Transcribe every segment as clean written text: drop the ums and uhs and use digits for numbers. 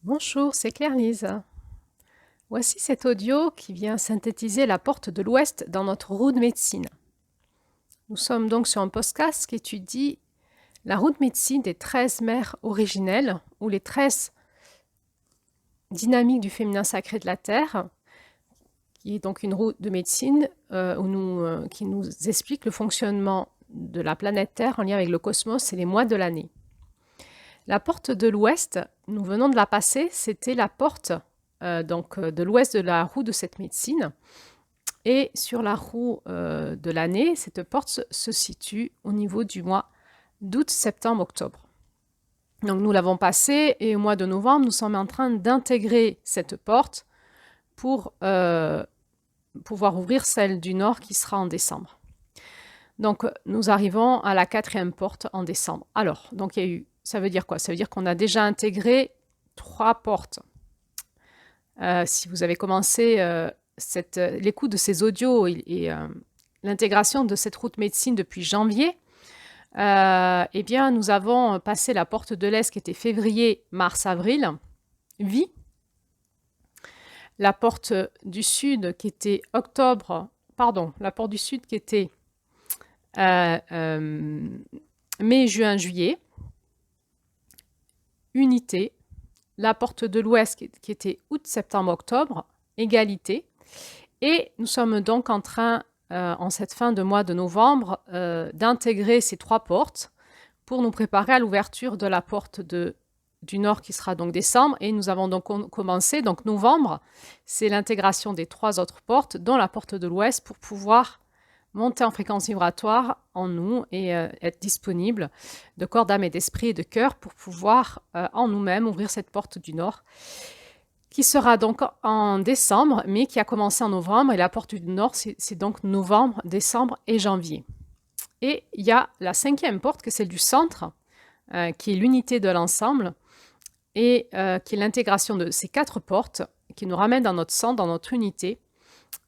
Bonjour, c'est Claire-Lise. Voici cet audio qui vient synthétiser la porte de l'Ouest dans notre roue de médecine. Nous sommes donc sur un podcast qui étudie la roue de médecine des 13 mères originelles, ou les 13 dynamiques du féminin sacré de la Terre, qui est donc une roue de médecine qui nous explique le fonctionnement de la planète Terre en lien avec le cosmos et les mois de l'année. La porte de l'Ouest, nous venons de la passer, c'était la porte de l'ouest de la roue de cette médecine. Et sur la roue de l'année, cette porte se situe au niveau du mois d'août, septembre, octobre. Donc nous l'avons passée et au mois de novembre, nous sommes en train d'intégrer cette porte pour pouvoir ouvrir celle du nord qui sera en décembre. Donc nous arrivons à la 4e porte en décembre. Alors, donc il y a eu, ça veut dire quoi? Ça veut dire qu'on a déjà intégré 3 portes. Si vous avez commencé l'écoute de ces audios et l'intégration de cette route médecine depuis janvier, eh bien, nous avons passé la porte de l'Est qui était février, mars, avril, vie. La porte du Sud qui était la porte du Sud qui était mai, juin, juillet, unité. La porte de l'Ouest qui était août, septembre, octobre, égalité. Et nous sommes donc en train, en cette fin de mois de novembre, d'intégrer ces 3 portes pour nous préparer à l'ouverture de la porte du Nord qui sera donc décembre. Et nous avons donc commencé, donc novembre, c'est l'intégration des 3 autres portes, dont la porte de l'Ouest, pour pouvoir monter en fréquence vibratoire en nous et être disponible de corps, d'âme et d'esprit et de cœur pour pouvoir en nous-mêmes ouvrir cette porte du Nord qui sera donc en décembre, mais qui a commencé en novembre. Et la porte du Nord, c'est donc novembre, décembre et janvier. Et il y a la 5e porte, que c'est celle du centre, qui est l'unité de l'ensemble, et qui est l'intégration de ces 4 portes, qui nous ramène dans notre centre, dans notre unité.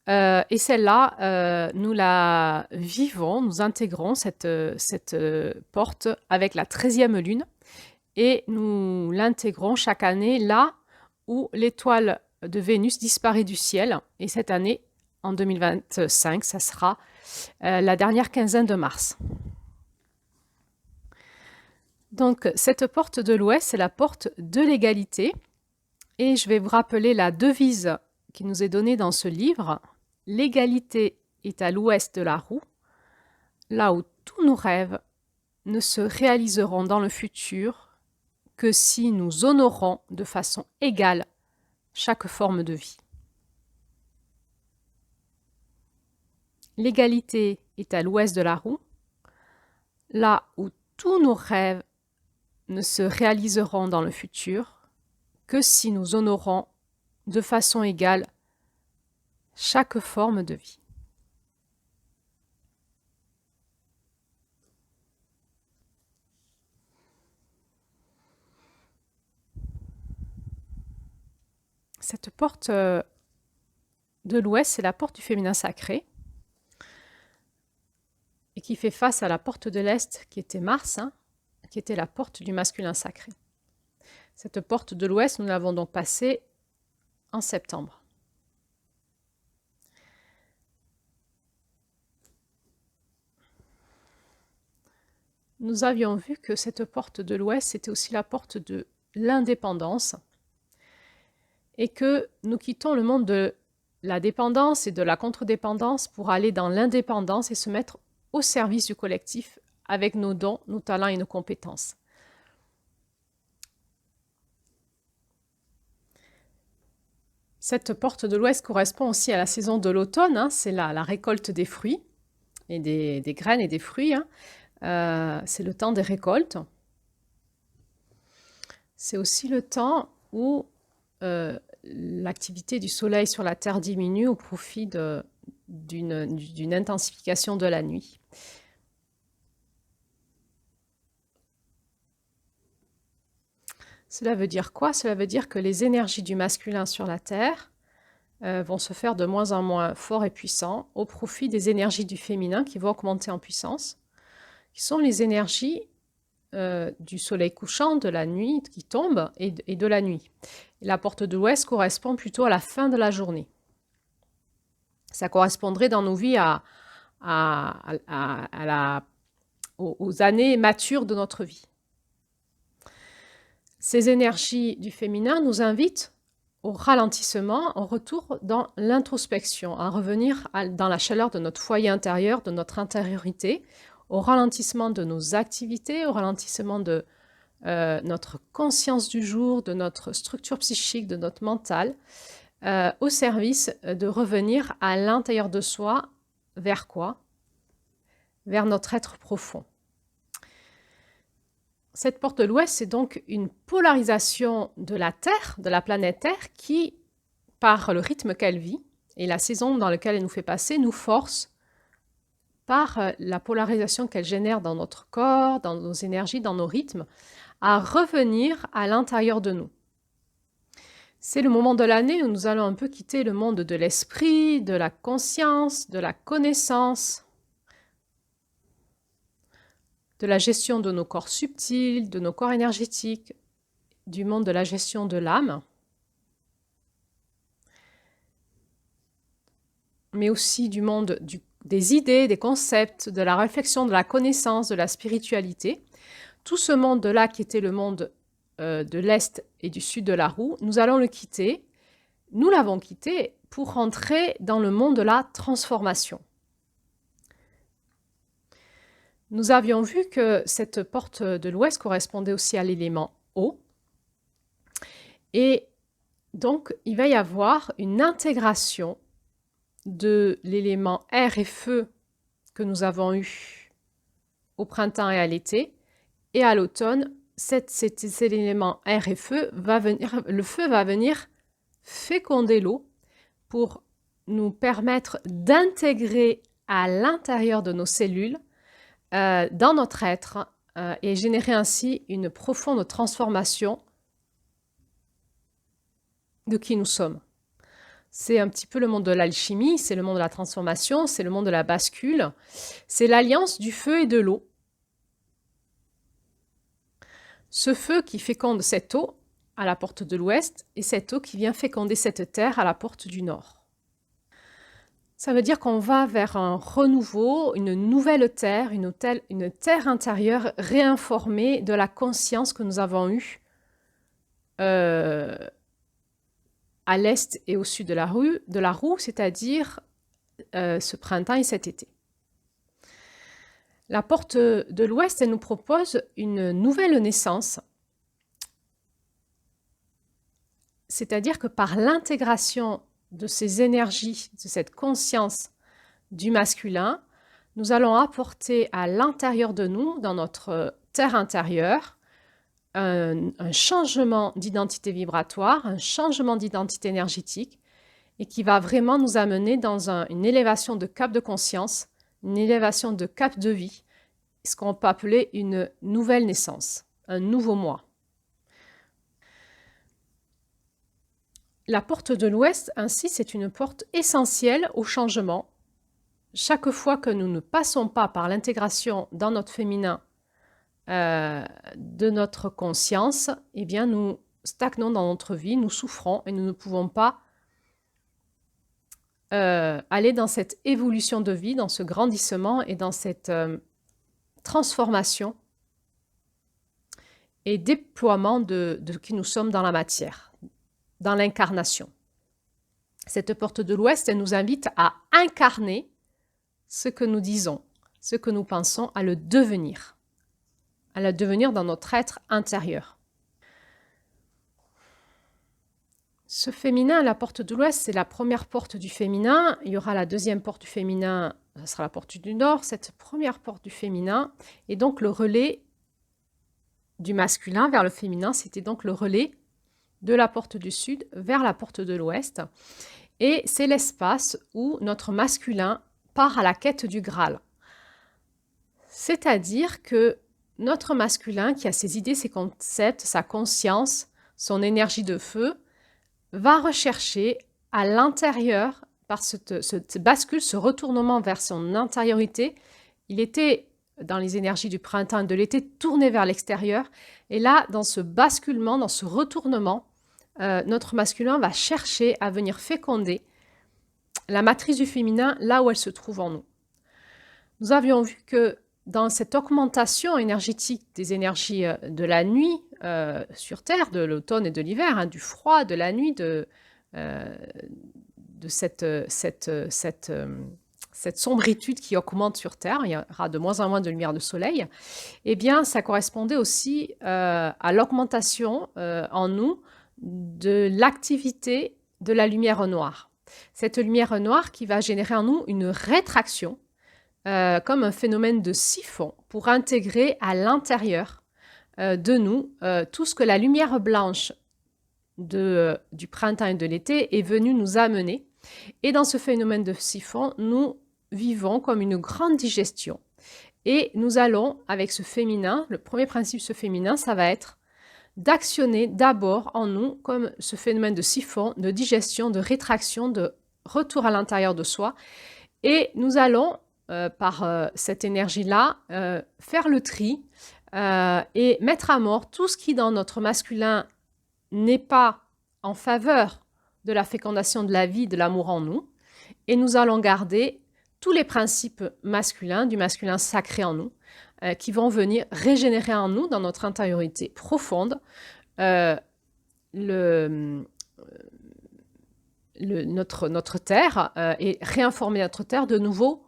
Et celle-là, nous la vivons, nous intégrons cette porte avec la 13e lune, et nous l'intégrons chaque année là où l'étoile de Vénus disparaît du ciel. Et cette année, en 2025, ça sera la dernière quinzaine de mars. Donc, cette porte de l'Ouest, c'est la porte de l'égalité. Et je vais vous rappeler la devise qui nous est donnée dans ce livre. L'égalité est à l'ouest de la roue, là où tous nos rêves ne se réaliseront dans le futur que si nous honorons de façon égale chaque forme de vie. L'égalité est à l'ouest de la roue, là où tous nos rêves ne se réaliseront dans le futur que si nous honorons de façon égale chaque forme de vie. Cette porte de l'Ouest, c'est la porte du féminin sacré et qui fait face à la porte de l'Est qui était Mars, qui était la porte du masculin sacré. Cette porte de l'Ouest, nous l'avons donc passée en septembre. Nous avions vu que cette porte de l'Ouest, c'était aussi la porte de l'indépendance et que nous quittons le monde de la dépendance et de la contre-dépendance pour aller dans l'indépendance et se mettre au service du collectif avec nos dons, nos talents et nos compétences. Cette porte de l'Ouest correspond aussi à la saison de l'automne, c'est la récolte des fruits et des graines et des fruits. C'est le temps des récoltes. C'est aussi le temps où l'activité du soleil sur la Terre diminue au profit d'une intensification de la nuit. Cela veut dire quoi? Cela veut dire que les énergies du masculin sur la Terre vont se faire de moins en moins forts et puissants au profit des énergies du féminin qui vont augmenter en puissance, qui sont les énergies du soleil couchant, de la nuit qui tombe et de la nuit. La porte de l'Ouest correspond plutôt à la fin de la journée. Ça correspondrait dans nos vies aux années matures de notre vie. Ces énergies du féminin nous invitent au ralentissement, au retour dans l'introspection, à revenir dans la chaleur de notre foyer intérieur, de notre intériorité, au ralentissement de nos activités, au ralentissement de notre conscience du jour, de notre structure psychique, de notre mental, au service de revenir à l'intérieur de soi, vers quoi? Vers notre être profond. Cette porte de l'Ouest, c'est donc une polarisation de la Terre, de la planète Terre, qui, par le rythme qu'elle vit et la saison dans laquelle elle nous fait passer, nous force, par la polarisation qu'elle génère dans notre corps, dans nos énergies, dans nos rythmes, à revenir à l'intérieur de nous. C'est le moment de l'année où nous allons un peu quitter le monde de l'esprit, de la conscience, de la connaissance, de la gestion de nos corps subtils, de nos corps énergétiques, du monde de la gestion de l'âme, mais aussi du monde des idées, des concepts, de la réflexion, de la connaissance, de la spiritualité. Tout ce monde-là qui était le monde de l'Est et du Sud de la roue, nous allons le quitter. Nous l'avons quitté pour rentrer dans le monde de la transformation. Nous avions vu que cette porte de l'Ouest correspondait aussi à l'élément eau. Et donc, il va y avoir une intégration de l'élément air et feu que nous avons eu au printemps et à l'été. Et à l'automne, cet élément air et feu le feu va venir féconder l'eau pour nous permettre d'intégrer à l'intérieur de nos cellules, dans notre être, et générer ainsi une profonde transformation de qui nous sommes. C'est un petit peu le monde de l'alchimie, c'est le monde de la transformation, c'est le monde de la bascule, c'est l'alliance du feu et de l'eau. Ce feu qui féconde cette eau à la porte de l'Ouest et cette eau qui vient féconder cette terre à la porte du Nord. Ça veut dire qu'on va vers un renouveau, une nouvelle terre, une terre intérieure réinformée de la conscience que nous avons eue à l'est et au sud de la roue, c'est-à-dire ce printemps et cet été. La porte de l'Ouest, elle nous propose une nouvelle naissance, c'est-à-dire que par l'intégration de ces énergies, de cette conscience du masculin, nous allons apporter à l'intérieur de nous, dans notre terre intérieure, un changement d'identité vibratoire, un changement d'identité énergétique, et qui va vraiment nous amener dans une élévation de cap de conscience, une élévation de cap de vie, ce qu'on peut appeler une nouvelle naissance, un nouveau moi. La porte de l'Ouest, ainsi, c'est une porte essentielle au changement. Chaque fois que nous ne passons pas par l'intégration dans notre féminin de notre conscience, eh bien, nous stagnons dans notre vie, nous souffrons et nous ne pouvons pas aller dans cette évolution de vie, dans ce grandissement et dans cette transformation et déploiement de qui nous sommes dans la matière, dans l'incarnation. Cette porte de l'Ouest, elle nous invite à incarner ce que nous disons, ce que nous pensons, à le devenir dans notre être intérieur. Ce féminin, la porte de l'Ouest, c'est la première porte du féminin. Il y aura la deuxième porte du féminin, ce sera la porte du Nord. Cette première porte du féminin est donc le relais du masculin vers le féminin. C'était donc le relais de la porte du Sud vers la porte de l'Ouest. Et c'est l'espace où notre masculin part à la quête du Graal. C'est-à-dire que notre masculin, qui a ses idées, ses concepts, sa conscience, son énergie de feu, va rechercher à l'intérieur, par cette bascule, ce retournement vers son intériorité. Il était dans les énergies du printemps et de l'été, tournées vers l'extérieur. Et là, dans ce basculement, dans ce retournement, notre masculin va chercher à venir féconder la matrice du féminin là où elle se trouve en nous. Nous avions vu que dans cette augmentation énergétique des énergies de la nuit sur Terre, de l'automne et de l'hiver, hein, du froid, de la nuit, de cette sombritude qui augmente sur Terre, il y aura de moins en moins de lumière de soleil, eh bien, ça correspondait aussi à l'augmentation en nous de l'activité de la lumière noire. Cette lumière noire qui va générer en nous une rétraction, comme un phénomène de siphon, pour intégrer à l'intérieur de nous tout ce que la lumière blanche du printemps et de l'été est venue nous amener. Et dans ce phénomène de siphon, nous vivons comme une grande digestion. Et nous allons, avec ce féminin, le premier principe de ce féminin, ça va être d'actionner d'abord en nous comme ce phénomène de siphon, de digestion, de rétraction, de retour à l'intérieur de soi. Et nous allons, par cette énergie-là, faire le tri et mettre à mort tout ce qui, dans notre masculin, n'est pas en faveur de la fécondation de la vie, de l'amour en nous. Et nous allons garder tous les principes masculins, du masculin sacré en nous, qui vont venir régénérer en nous, dans notre intériorité profonde, notre terre et réinformer notre terre de nouveaux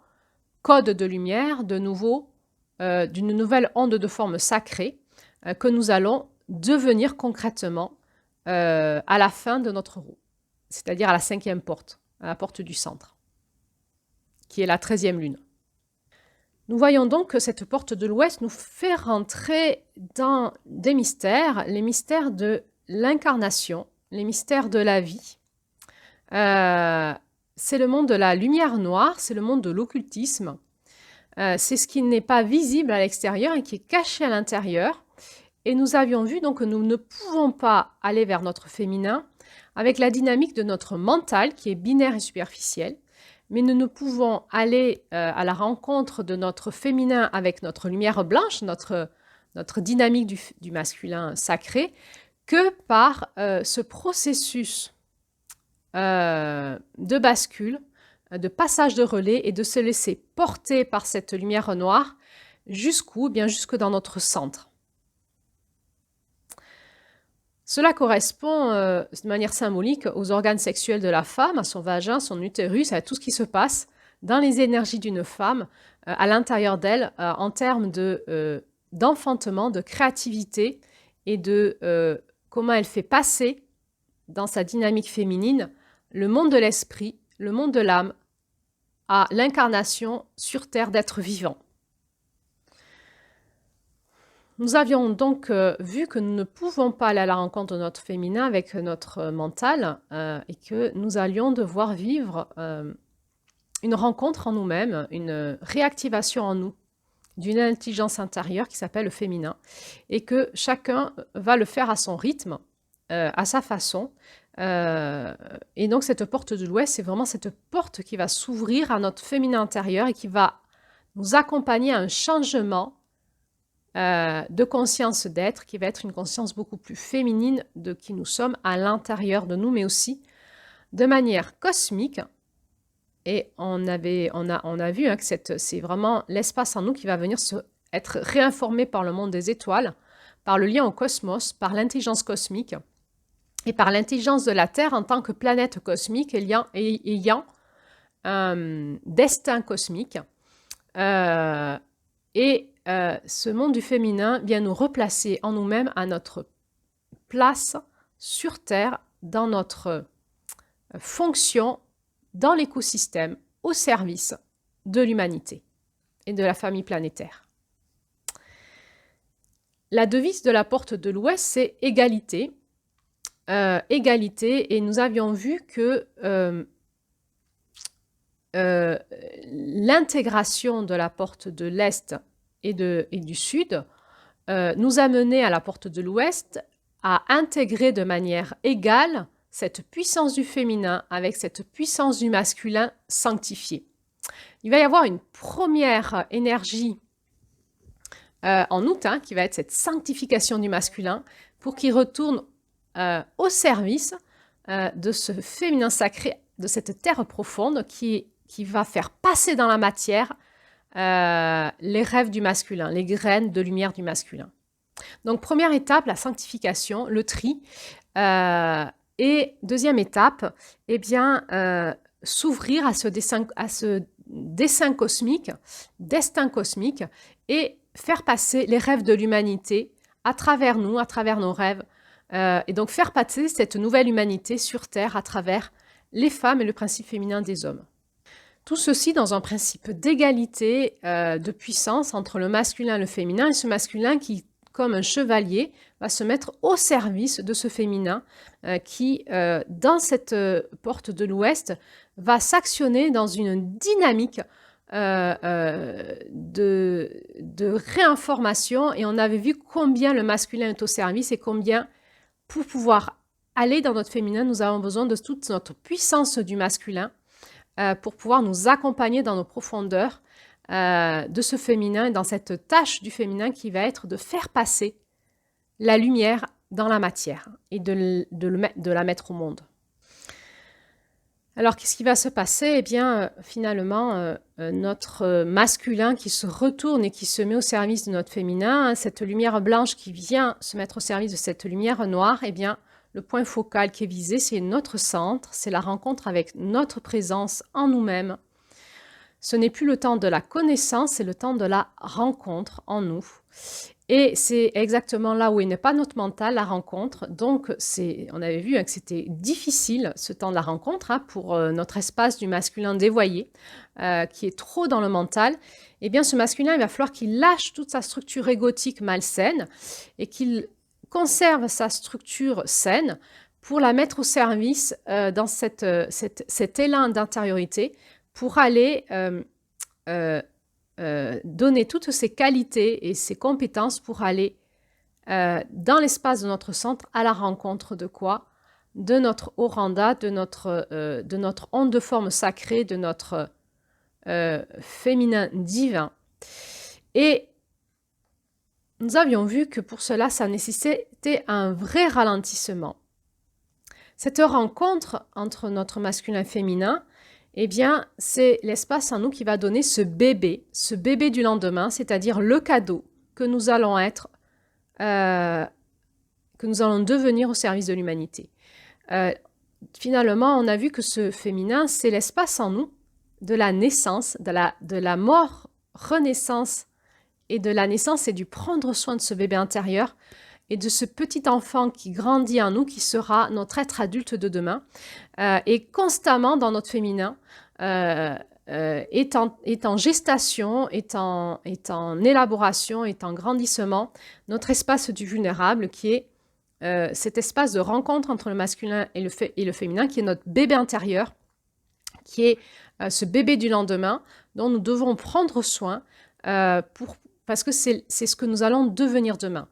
codes de lumière, d'une nouvelle onde de forme sacrée que nous allons devenir concrètement à la fin de notre roue, c'est-à-dire à la 5e porte, à la porte du centre, qui est la 13e lune. Nous voyons donc que cette porte de l'Ouest nous fait rentrer dans des mystères, les mystères de l'incarnation, les mystères de la vie. C'est le monde de la lumière noire, c'est le monde de l'occultisme. C'est ce qui n'est pas visible à l'extérieur et qui est caché à l'intérieur. Et nous avions vu donc que nous ne pouvons pas aller vers notre féminin avec la dynamique de notre mental qui est binaire et superficiel. Mais nous ne pouvons aller à la rencontre de notre féminin avec notre lumière blanche, notre dynamique du masculin sacré, que par ce processus de bascule, de passage de relais et de se laisser porter par cette lumière noire jusqu'où? Bien jusque dans notre centre. Cela correspond de manière symbolique aux organes sexuels de la femme, à son vagin, son utérus, à tout ce qui se passe dans les énergies d'une femme, à l'intérieur d'elle, en termes d'enfantement, de créativité et de comment elle fait passer dans sa dynamique féminine le monde de l'esprit, le monde de l'âme, à l'incarnation sur Terre d'êtres vivants. Nous avions donc vu que nous ne pouvons pas aller à la rencontre de notre féminin avec notre mental et que nous allions devoir vivre une rencontre en nous-mêmes, une réactivation en nous d'une intelligence intérieure qui s'appelle le féminin et que chacun va le faire à son rythme, à sa façon. Et donc cette porte de l'Ouest, c'est vraiment cette porte qui va s'ouvrir à notre féminin intérieur et qui va nous accompagner à un changement de conscience d'être, qui va être une conscience beaucoup plus féminine de qui nous sommes à l'intérieur de nous, mais aussi de manière cosmique. Et on a vu hein, que c'est vraiment l'espace en nous qui va venir être réinformé par le monde des étoiles, par le lien au cosmos, par l'intelligence cosmique et par l'intelligence de la Terre en tant que planète cosmique ayant un destin cosmique. Ce monde du féminin vient nous replacer en nous-mêmes à notre place sur Terre, dans notre fonction dans l'écosystème, au service de l'humanité et de la famille planétaire. La devise de la porte de l'Ouest, c'est égalité. Égalité, et nous avions vu que l'intégration de la porte de l'Est et du Sud nous a mené à la porte de l'Ouest à intégrer de manière égale cette puissance du féminin avec cette puissance du masculin sanctifié. Il va y avoir une première énergie en août, hein, qui va être cette sanctification du masculin, pour qu'il retourne au service de ce féminin sacré, de cette terre profonde qui va faire passer dans la matière les rêves du masculin, les graines de lumière du masculin. Donc, première étape, la sanctification, le tri. Et deuxième étape, eh bien, s'ouvrir à ce destin cosmique, et faire passer les rêves de l'humanité à travers nous, à travers nos rêves, et donc faire passer cette nouvelle humanité sur Terre à travers les femmes et le principe féminin des hommes. Tout ceci dans un principe d'égalité, de puissance entre le masculin et le féminin, et ce masculin qui, comme un chevalier, va se mettre au service de ce féminin qui, dans cette porte de l'Ouest, va s'actionner dans une dynamique de réinformation. Et on avait vu combien le masculin est au service et combien, pour pouvoir aller dans notre féminin, nous avons besoin de toute notre puissance du masculin pour pouvoir nous accompagner dans nos profondeurs de ce féminin et dans cette tâche du féminin qui va être de faire passer la lumière dans la matière et de la mettre au monde. Alors, qu'est-ce qui va se passer? Eh bien, finalement, notre masculin qui se retourne et qui se met au service de notre féminin, hein, cette lumière blanche qui vient se mettre au service de cette lumière noire, eh bien, le point focal qui est visé, c'est notre centre, c'est la rencontre avec notre présence en nous-mêmes. Ce n'est plus le temps de la connaissance, c'est le temps de la rencontre en nous. Et c'est exactement là où n'est pas notre mental, la rencontre. Donc, on avait vu hein, que c'était difficile, ce temps de la rencontre, hein, pour notre espace du masculin dévoyé, qui est trop dans le mental. Eh bien, ce masculin, il va falloir qu'il lâche toute sa structure égotique malsaine et qu'il conserve sa structure saine pour la mettre au service dans cet élan d'intériorité pour aller donner toutes ses qualités et ses compétences pour aller dans l'espace de notre centre à la rencontre de quoi? De notre Oranda, de notre onde de forme sacrée, de notre féminin divin. Et nous avions vu que pour cela, ça nécessitait un vrai ralentissement. Cette rencontre entre notre masculin et féminin, eh bien, c'est l'espace en nous qui va donner ce bébé du lendemain, c'est-à-dire le cadeau que nous allons être, que nous allons devenir au service de l'humanité. Finalement, on a vu que ce féminin, c'est l'espace en nous de la naissance, de la mort, renaissance, et de la naissance et du prendre soin de ce bébé intérieur et de ce petit enfant qui grandit en nous, qui sera notre être adulte de demain, et constamment dans notre féminin, est en gestation, est en élaboration, est en grandissement, notre espace du vulnérable qui est cet espace de rencontre entre le masculin et le féminin, qui est notre bébé intérieur, qui est ce bébé du lendemain dont nous devons prendre soin parce que c'est ce que nous allons devenir demain.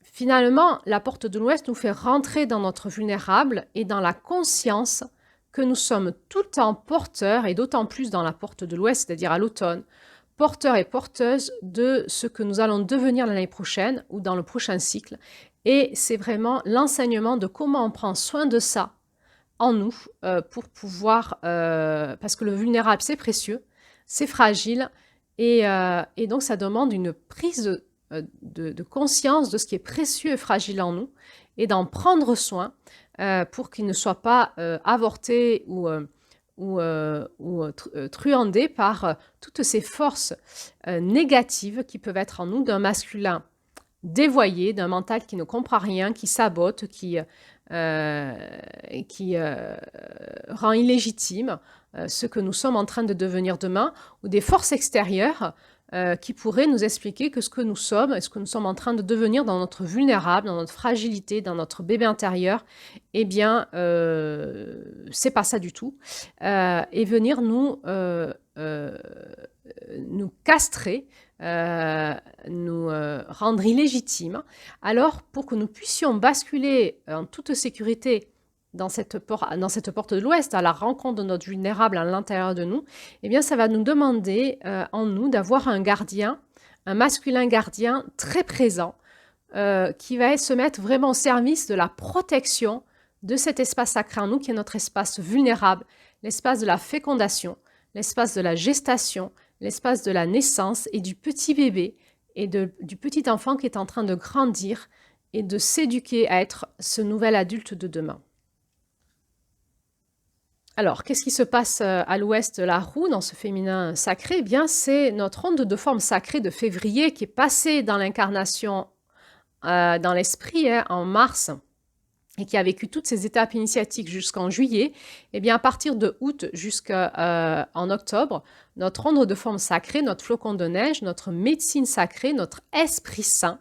Finalement, la porte de l'Ouest nous fait rentrer dans notre vulnérable et dans la conscience que nous sommes tout le temps porteurs, et d'autant plus dans la porte de l'Ouest, c'est-à-dire à l'automne, porteurs et porteuses de ce que nous allons devenir l'année prochaine ou dans le prochain cycle. Et c'est vraiment l'enseignement de comment on prend soin de ça en nous pour pouvoir... parce que le vulnérable, c'est précieux, c'est fragile, et donc ça demande une prise de conscience de ce qui est précieux et fragile en nous, et d'en prendre soin pour qu'il ne soit pas avorté ou truandé par toutes ces forces négatives qui peuvent être en nous, d'un masculin dévoyé, d'un mental qui ne comprend rien, qui sabote, qui rend illégitime ce que nous sommes en train de devenir demain, ou des forces extérieures qui pourraient nous expliquer que ce que nous sommes et ce que nous sommes en train de devenir dans notre vulnérable, dans notre fragilité, dans notre bébé intérieur, eh bien, c'est pas ça du tout. Et venir nous castrer, nous rendre illégitimes. Alors, pour que nous puissions basculer en toute sécurité dans cette porte de l'Ouest, à la rencontre de notre vulnérable à l'intérieur de nous, eh bien, ça va nous demander en nous d'avoir un gardien un masculin gardien très présent, qui va se mettre vraiment au service de la protection de cet espace sacré en nous, qui est notre espace vulnérable, l'espace de la fécondation, l'espace de la gestation, l'espace de la naissance et du petit bébé et du petit enfant qui est en train de grandir et de s'éduquer à être ce nouvel adulte de demain. Alors, qu'est-ce qui se passe à l'ouest de la roue dans ce féminin sacré? Eh bien, c'est notre onde de forme sacrée de février qui est passée dans l'incarnation, dans l'esprit, en mars, et qui a vécu toutes ces étapes initiatiques jusqu'en juillet. Eh bien, à partir de août jusqu'en octobre, notre onde de forme sacrée, notre flocon de neige, notre médecine sacrée, notre esprit saint,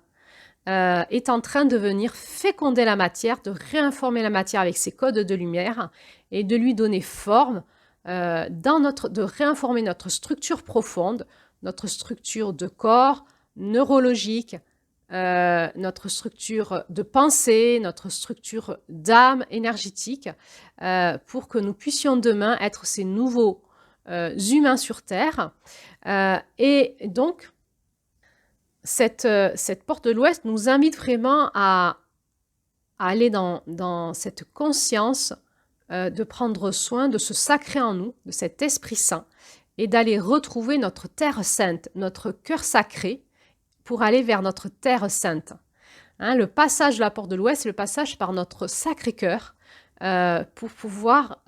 est en train de venir féconder la matière, de réinformer la matière avec ses codes de lumière et de lui donner forme, de réinformer notre structure profonde, notre structure de corps, neurologique, notre structure de pensée, notre structure d'âme énergétique, pour que nous puissions demain être ces nouveaux humains sur Terre. Et donc, cette porte de l'Ouest nous invite vraiment à aller dans cette conscience de prendre soin de ce sacré en nous, de cet Esprit Saint, et d'aller retrouver notre Terre Sainte, notre cœur sacré, pour aller vers notre Terre Sainte. Hein, le passage de la porte de l'Ouest, c'est le passage par notre Sacré-Cœur pour pouvoir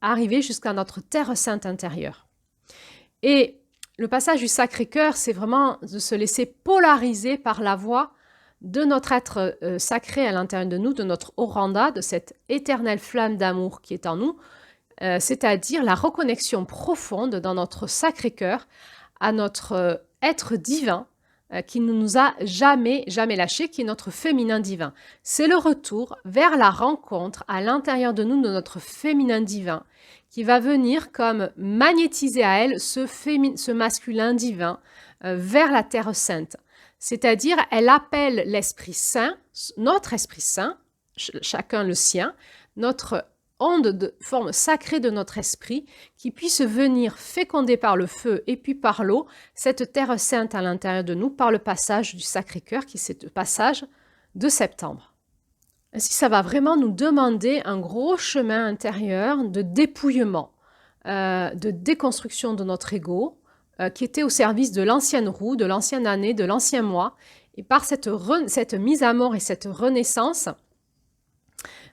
arriver jusqu'à notre Terre Sainte intérieure. Et le passage du Sacré-Cœur, c'est vraiment de se laisser polariser par la voix de notre être sacré à l'intérieur de nous, de notre Oranda, de cette éternelle flamme d'amour qui est en nous, c'est-à-dire la reconnexion profonde dans notre Sacré-Cœur à notre être divin qui ne nous a jamais lâché, qui est notre féminin divin. C'est le retour vers la rencontre à l'intérieur de nous de notre féminin divin qui va venir comme magnétiser à elle ce masculin divin vers la Terre Sainte. C'est-à-dire, elle appelle l'Esprit Saint, notre Esprit Saint, chacun le sien, notre onde de forme sacrée de notre esprit, qui puisse venir féconder par le feu et puis par l'eau cette Terre Sainte à l'intérieur de nous par le passage du Sacré-Cœur, qui est ce passage de septembre. Ainsi, ça va vraiment nous demander un gros chemin intérieur de dépouillement, de déconstruction de notre ego, qui était au service de l'ancienne roue, de l'ancienne année, de l'ancien mois. Et par cette mise à mort et cette renaissance,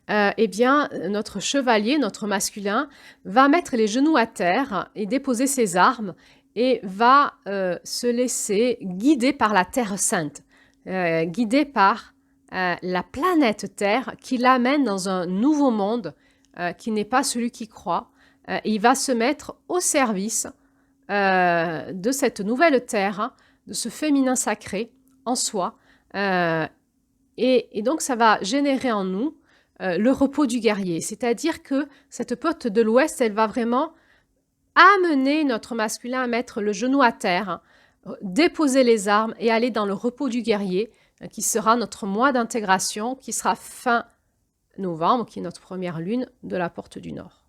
eh bien, notre chevalier, notre masculin, va mettre les genoux à terre et déposer ses armes et va se laisser guider par la Terre Sainte, guider par la planète Terre qui l'amène dans un nouveau monde qui n'est pas celui qui croit. Et il va se mettre au service de cette nouvelle Terre, de ce féminin sacré en soi. Et donc, ça va générer en nous le repos du guerrier. C'est-à-dire que cette porte de l'Ouest, elle va vraiment amener notre masculin à mettre le genou à terre, déposer les armes et aller dans le repos du guerrier, qui sera notre mois d'intégration, qui sera fin novembre, qui est notre première lune de la porte du Nord.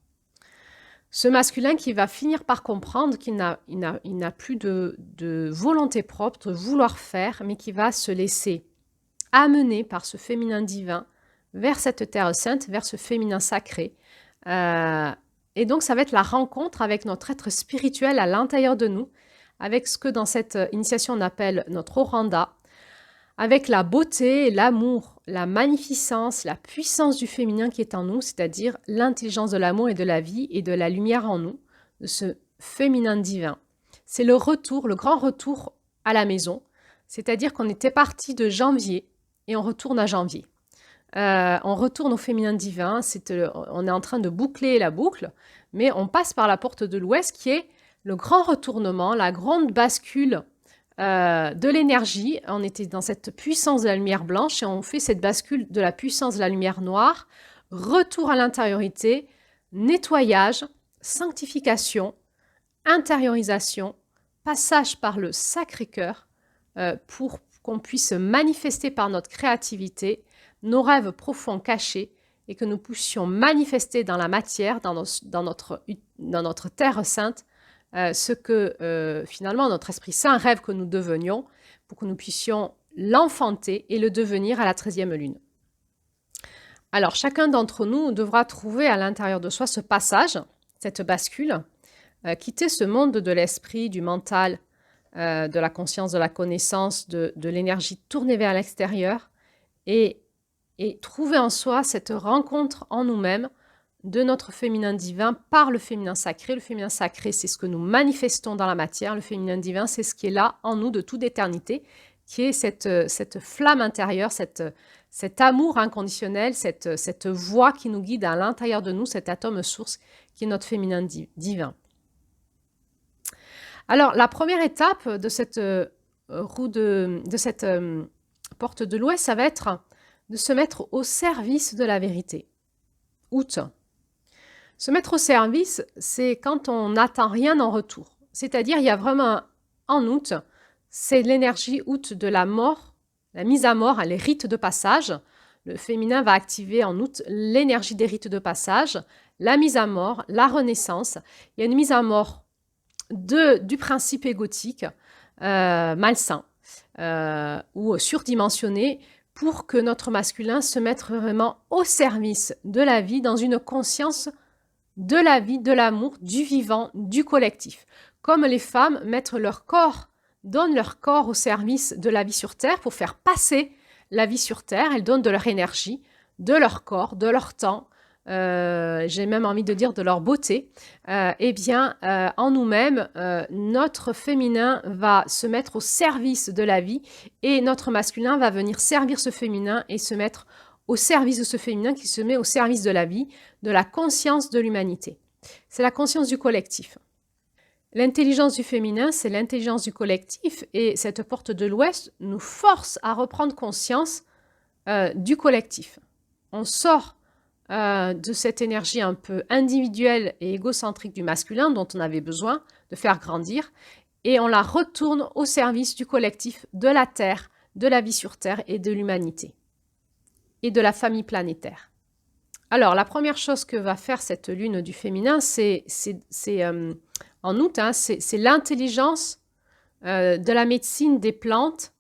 Ce masculin qui va finir par comprendre qu'il n'a plus de volonté propre, de vouloir faire, mais qui va se laisser amener par ce féminin divin vers cette Terre Sainte, vers ce féminin sacré. Et donc, ça va être la rencontre avec notre être spirituel à l'intérieur de nous, avec ce que dans cette initiation on appelle notre Oranda, avec la beauté, l'amour, la magnificence, la puissance du féminin qui est en nous, c'est-à-dire l'intelligence de l'amour et de la vie et de la lumière en nous, de ce féminin divin. C'est le retour, le grand retour à la maison, c'est-à-dire qu'on était parti de janvier et on retourne à janvier. On retourne au féminin divin, on est en train de boucler la boucle, mais on passe par la porte de l'Ouest qui est le grand retournement, la grande bascule de l'énergie. On était dans cette puissance de la lumière blanche et on fait cette bascule de la puissance de la lumière noire, retour à l'intériorité, nettoyage, sanctification, intériorisation, passage par le Sacré-Cœur pour qu'on puisse manifester par notre créativité nos rêves profonds cachés et que nous puissions manifester dans la matière, dans notre Terre Sainte, ce que finalement notre Esprit Saint rêve que nous devenions pour que nous puissions l'enfanter et le devenir à la 13e lune. Alors, chacun d'entre nous devra trouver à l'intérieur de soi ce passage, cette bascule, quitter ce monde de l'esprit, du mental, de la conscience, de la connaissance, de l'énergie tournée vers l'extérieur et trouver en soi cette rencontre en nous-mêmes de notre féminin divin par le féminin sacré. Le féminin sacré, c'est ce que nous manifestons dans la matière. Le féminin divin, c'est ce qui est là en nous de toute éternité, qui est cette flamme intérieure, cet amour inconditionnel, cette voix qui nous guide à l'intérieur de nous, cet atome source qui est notre féminin divin. Alors, la première étape de cette porte de l'Ouest, ça va être de se mettre au service de la vérité. Août. Se mettre au service, c'est quand on n'attend rien en retour. C'est-à-dire, il y a vraiment en août, c'est l'énergie août de la mort, la mise à mort, les rites de passage. Le féminin va activer en août l'énergie des rites de passage, la mise à mort, la renaissance. Il y a une mise à mort du principe égotique, malsain ou surdimensionné, pour que notre masculin se mette vraiment au service de la vie, dans une conscience de la vie, de l'amour, du vivant, du collectif. Comme les femmes mettent leur corps, donnent leur corps au service de la vie sur Terre pour faire passer la vie sur Terre, elles donnent de leur énergie, de leur corps, de leur temps, j'ai même envie de dire de leur beauté, en nous-mêmes, notre féminin va se mettre au service de la vie et notre masculin va venir servir ce féminin et se mettre au service de ce féminin qui se met au service de la vie, de la conscience de l'humanité. C'est la conscience du collectif. L'intelligence du féminin, c'est l'intelligence du collectif et cette porte de l'Ouest nous force à reprendre conscience du collectif. On sort de cette énergie un peu individuelle et égocentrique du masculin dont on avait besoin de faire grandir et on la retourne au service du collectif, de la Terre, de la vie sur Terre et de l'humanité et de la famille planétaire. Alors, la première chose que va faire cette lune du féminin, c'est en août, c'est l'intelligence de la médecine des plantes,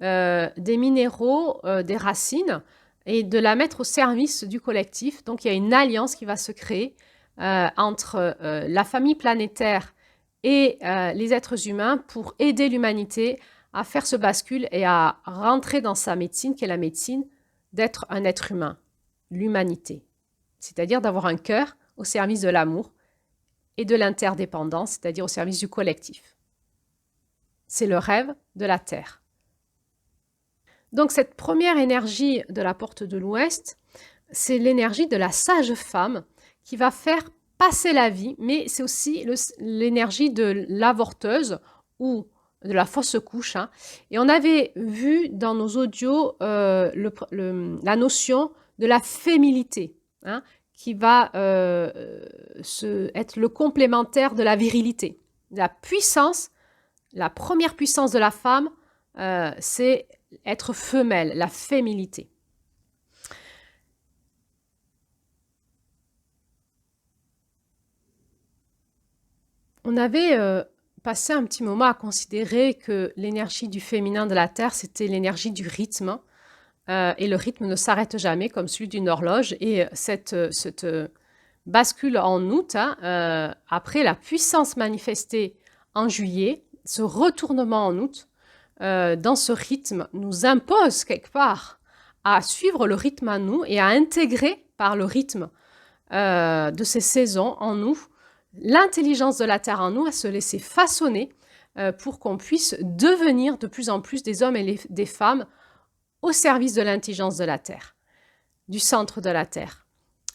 des minéraux, des racines, et de la mettre au service du collectif. Donc, il y a une alliance qui va se créer entre la famille planétaire et les êtres humains pour aider l'humanité à faire ce bascule et à rentrer dans sa médecine, qui est la médecine d'être un être humain, l'humanité. C'est-à-dire d'avoir un cœur au service de l'amour et de l'interdépendance, c'est-à-dire au service du collectif. C'est le rêve de la Terre. Donc cette première énergie de la porte de l'Ouest, c'est l'énergie de la sage femme qui va faire passer la vie, mais c'est aussi l'énergie de l'avorteuse ou de la fausse couche. Et on avait vu dans nos audios la notion de la féminité, qui va être le complémentaire de la virilité. La puissance, la première puissance de la femme, c'est être femelle, la féminité. On avait passé un petit moment à considérer que l'énergie du féminin de la Terre, c'était l'énergie du rythme. Et le rythme ne s'arrête jamais, comme celui d'une horloge. Et cette bascule en août, après la puissance manifestée en juillet, ce retournement en août, dans ce rythme, nous impose quelque part à suivre le rythme à nous et à intégrer par le rythme de ces saisons en nous, l'intelligence de la Terre en nous, à se laisser façonner pour qu'on puisse devenir de plus en plus des hommes et des femmes au service de l'intelligence de la Terre, du centre de la Terre.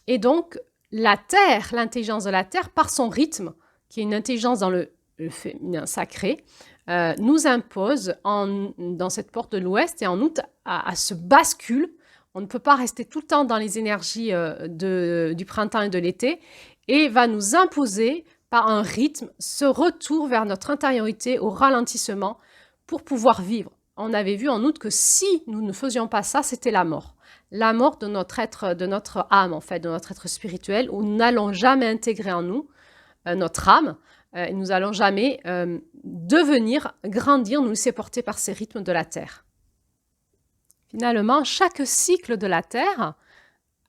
Et donc, la Terre, l'intelligence de la Terre, par son rythme, qui est une intelligence dans le féminin sacré, nous impose dans cette porte de l'Ouest et en août à ce bascule. On ne peut pas rester tout le temps dans les énergies du printemps et de l'été et va nous imposer par un rythme ce retour vers notre intériorité au ralentissement pour pouvoir vivre. On avait vu en août que si nous ne faisions pas ça, c'était la mort. La mort de notre être, de notre âme, en fait, de notre être spirituel, où nous n'allons jamais intégrer en nous notre âme, et nous n'allons jamais devenir, grandir, nous laisser porter par ces rythmes de la Terre. Finalement, chaque cycle de la Terre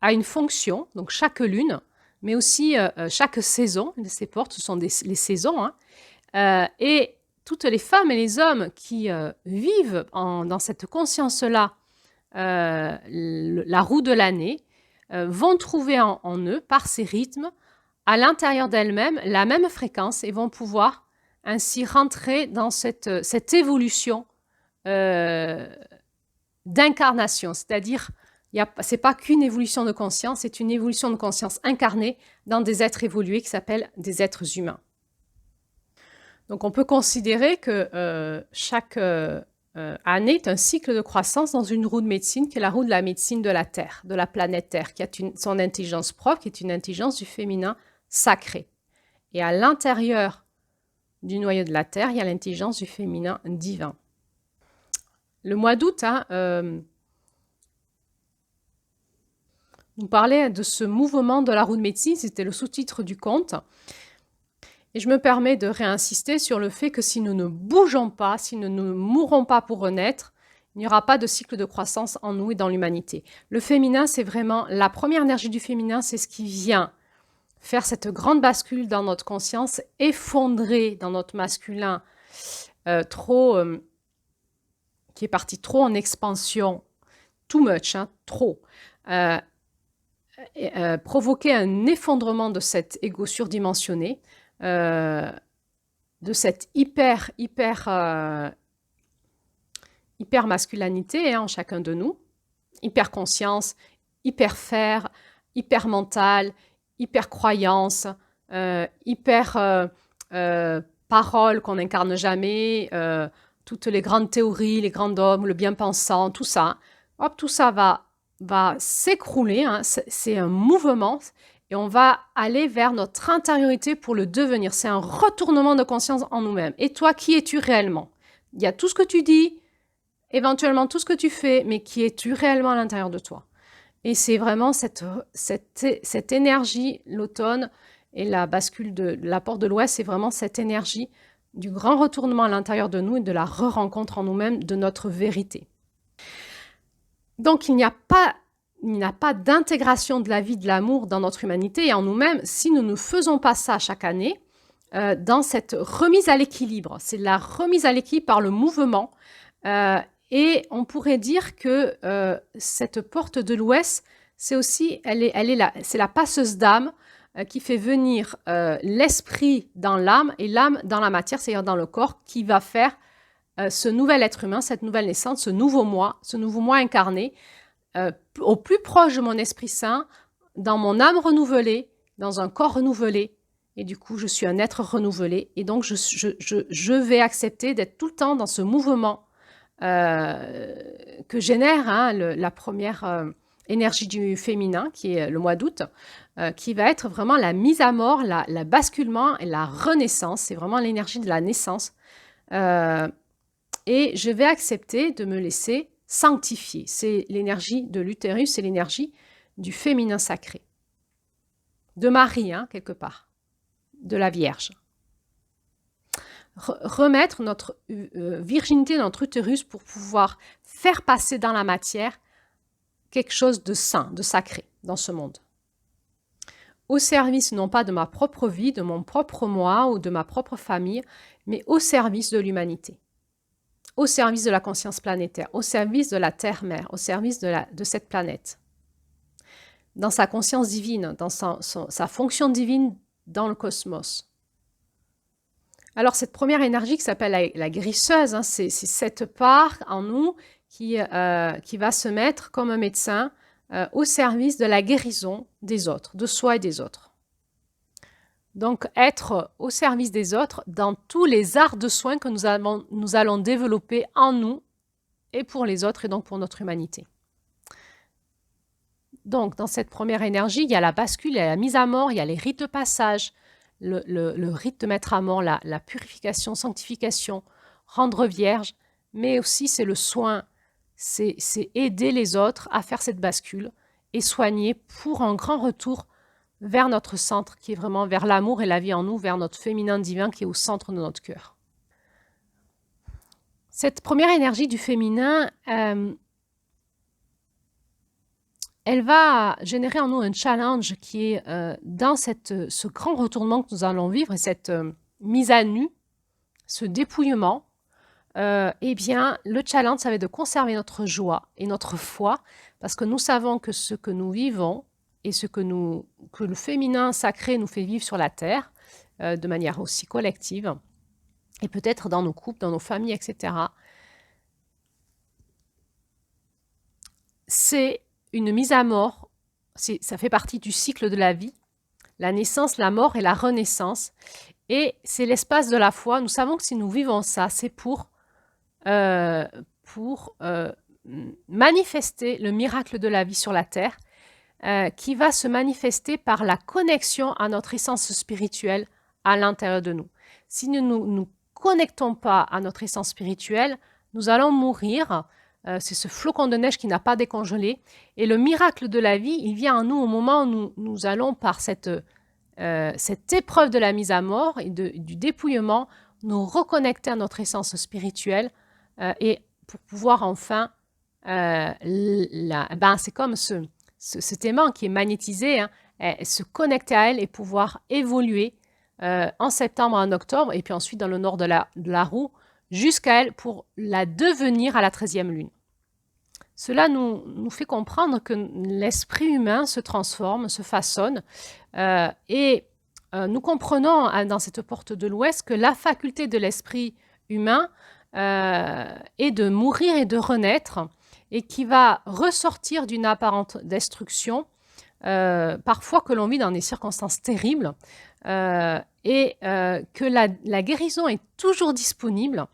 a une fonction, donc chaque lune, mais aussi chaque saison. Ces portes, ce sont les saisons, hein, et toutes les femmes et les hommes qui vivent dans cette conscience-là, la roue de l'année, vont trouver en eux, par ces rythmes, à l'intérieur d'elles-mêmes, la même fréquence et vont pouvoir ainsi rentrer dans cette évolution d'incarnation. C'est-à-dire, ce n'est pas qu'une évolution de conscience, c'est une évolution de conscience incarnée dans des êtres évolués qui s'appellent des êtres humains. Donc, on peut considérer que chaque année est un cycle de croissance dans une roue de médecine qui est la roue de la médecine de la Terre, de la planète Terre, qui a son intelligence propre, qui est une intelligence du féminin sacré. Et à l'intérieur du noyau de la Terre, il y a l'intelligence du féminin divin. Le mois d'août, nous parlait de ce mouvement de la roue de médecine, c'était le sous-titre du conte. Et je me permets de réinsister sur le fait que si nous ne bougeons pas, si nous ne mourrons pas pour renaître, il n'y aura pas de cycle de croissance en nous et dans l'humanité. Le féminin, c'est vraiment la première énergie du féminin, c'est ce qui vient faire cette grande bascule dans notre conscience, effondrer dans notre masculin qui est parti trop en expansion, too much, hein, trop, provoquer un effondrement de cet ego surdimensionné, de cette hyper masculinité hein, en chacun de nous, hyper conscience, hyper faire, hyper mental, hyper croyance, hyper parole qu'on n'incarne jamais, toutes les grandes théories, les grands dogmes, le bien-pensant, tout ça. Hop, tout ça va s'écrouler, hein, c'est un mouvement et on va aller vers notre intériorité pour le devenir. C'est un retournement de conscience en nous-mêmes. Et toi, qui es-tu réellement? Il y a tout ce que tu dis, éventuellement tout ce que tu fais, mais qui es-tu réellement à l'intérieur de toi? Et c'est vraiment cette énergie, l'automne et la bascule de la porte de l'Ouest, c'est vraiment cette énergie du grand retournement à l'intérieur de nous et de la re-rencontre en nous-mêmes de notre vérité. Donc, il n'y a pas d'intégration de la vie, de l'amour dans notre humanité et en nous-mêmes si nous ne faisons pas ça chaque année dans cette remise à l'équilibre. C'est la remise à l'équilibre par le mouvement et on pourrait dire que cette porte de l'Ouest, c'est aussi, c'est la passeuse d'âme qui fait venir l'esprit dans l'âme et l'âme dans la matière, c'est-à-dire dans le corps, qui va faire ce nouvel être humain, cette nouvelle naissance, ce nouveau moi incarné, au plus proche de mon Esprit Saint, dans mon âme renouvelée, dans un corps renouvelé. Et du coup, je suis un être renouvelé. Et donc, je vais accepter d'être tout le temps dans ce mouvement que génère hein, la première énergie du féminin, qui est le mois d'août, qui va être vraiment la mise à mort, la basculement et la renaissance. C'est vraiment l'énergie de la naissance. Et je vais accepter de me laisser sanctifier. C'est l'énergie de l'utérus, c'est l'énergie du féminin sacré. De Marie, hein, quelque part. De la Vierge. Remettre notre virginité, notre utérus pour pouvoir faire passer dans la matière quelque chose de saint, de sacré dans ce monde. Au service non pas de ma propre vie, de mon propre moi ou de ma propre famille, mais au service de l'humanité. Au service de la conscience planétaire, au service de la Terre-Mère, au service de cette planète. Dans sa conscience divine, dans sa fonction divine dans le cosmos. Alors cette première énergie qui s'appelle la guérisseuse, hein, c'est cette part en nous qui va se mettre comme un médecin au service de la guérison des autres, de soi et des autres. Donc, être au service des autres dans tous les arts de soins que nous allons développer en nous et pour les autres et donc pour notre humanité. Donc, dans cette première énergie, il y a la bascule, il y a la mise à mort, il y a les rites de passage, le rite de mettre à mort, la purification, sanctification, rendre vierge, mais aussi c'est le soin, c'est aider les autres à faire cette bascule et soigner pour un grand retour vers notre centre, qui est vraiment vers l'amour et la vie en nous, vers notre féminin divin qui est au centre de notre cœur. Cette première énergie du féminin, elle va générer en nous un challenge qui est dans ce grand retournement que nous allons vivre et cette mise à nu, ce dépouillement. Eh bien, le challenge, ça va être de conserver notre joie et notre foi, parce que nous savons que ce que nous vivons et que le féminin sacré nous fait vivre sur la terre, de manière aussi collective, et peut-être dans nos couples, dans nos familles, etc., c'est une mise à mort, ça fait partie du cycle de la vie, la naissance, la mort et la renaissance, et c'est l'espace de la foi. Nous savons que si nous vivons ça, c'est pour manifester le miracle de la vie sur la terre, qui va se manifester par la connexion à notre essence spirituelle à l'intérieur de nous. Si nous ne nous connectons pas à notre essence spirituelle, nous allons mourir. C'est ce flocon de neige qui n'a pas décongelé. Et le miracle de la vie, il vient à nous au moment où nous allons, par cette épreuve de la mise à mort et du dépouillement, nous reconnecter à notre essence spirituelle et pour pouvoir enfin, c'est comme cet aimant qui est magnétisé, hein, se connecter à elle et pouvoir évoluer en septembre, en octobre, et puis ensuite dans le nord de la roue, jusqu'à elle pour la devenir à la 13e lune. Cela nous fait comprendre que l'esprit humain se transforme, se façonne, et nous comprenons dans cette porte de l'Ouest que la faculté de l'esprit humain est de mourir et de renaître, et qui va ressortir d'une apparente destruction, parfois que l'on vit dans des circonstances terribles, et que la guérison est toujours disponible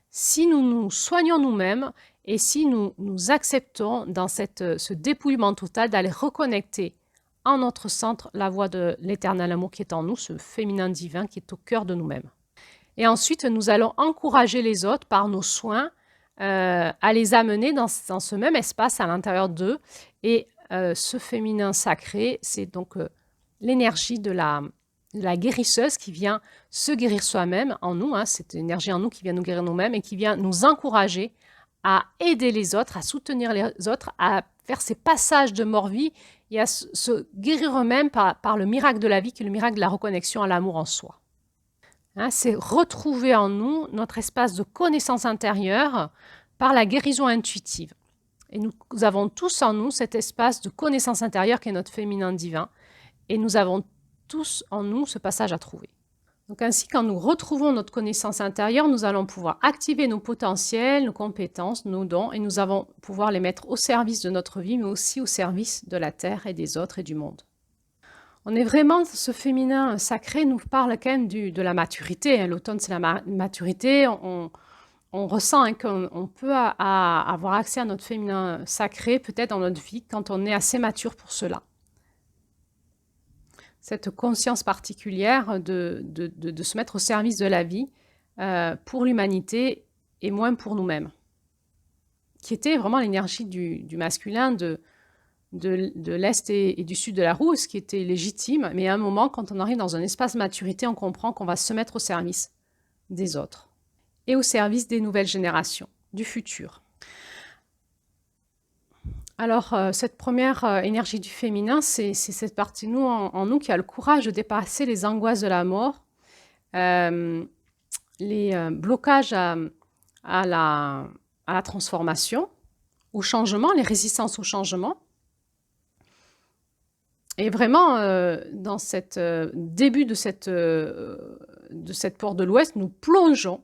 si nous nous soignons nous-mêmes et si nous acceptons dans ce dépouillement total d'aller reconnecter en notre centre la voix de l'éternel amour qui est en nous, ce féminin divin qui est au cœur de nous-mêmes. Et ensuite, nous allons encourager les autres par nos soins à les amener dans ce même espace à l'intérieur d'eux. Et ce féminin sacré, c'est donc l'énergie de la guérisseuse qui vient se guérir soi-même en nous, hein, cette énergie en nous qui vient nous guérir nous-mêmes et qui vient nous encourager à aider les autres, à soutenir les autres, à faire ces passages de mort-vie et à se guérir eux-mêmes par le miracle de la vie qui est le miracle de la reconnexion à l'amour en soi. Hein, c'est retrouver en nous notre espace de connaissance intérieure par la guérison intuitive. Et nous avons tous en nous cet espace de connaissance intérieure qui est notre féminin divin. Et nous avons tous en nous ce passage à trouver. Donc ainsi, quand nous retrouvons notre connaissance intérieure, nous allons pouvoir activer nos potentiels, nos compétences, nos dons, et nous allons pouvoir les mettre au service de notre vie, mais aussi au service de la terre et des autres et du monde. On est vraiment, ce féminin sacré nous parle quand même de la maturité. Hein. L'automne, c'est la maturité. On ressent hein, qu'on peut avoir accès à notre féminin sacré, peut-être dans notre vie, quand on est assez mature pour cela. Cette conscience particulière de se mettre au service de la vie pour l'humanité et moins pour nous-mêmes, qui était vraiment l'énergie du masculin de l'Est et du Sud de la roue, ce qui était légitime, mais à un moment, quand on arrive dans un espace maturité, on comprend qu'on va se mettre au service des autres et au service des nouvelles générations, du futur. Alors, cette première énergie du féminin, c'est cette partie en nous qui a le courage de dépasser les angoisses de la mort, les blocages à la transformation, au changement, les résistances au changement. Et vraiment, dans cette début de cette porte de l'Ouest, nous plongeons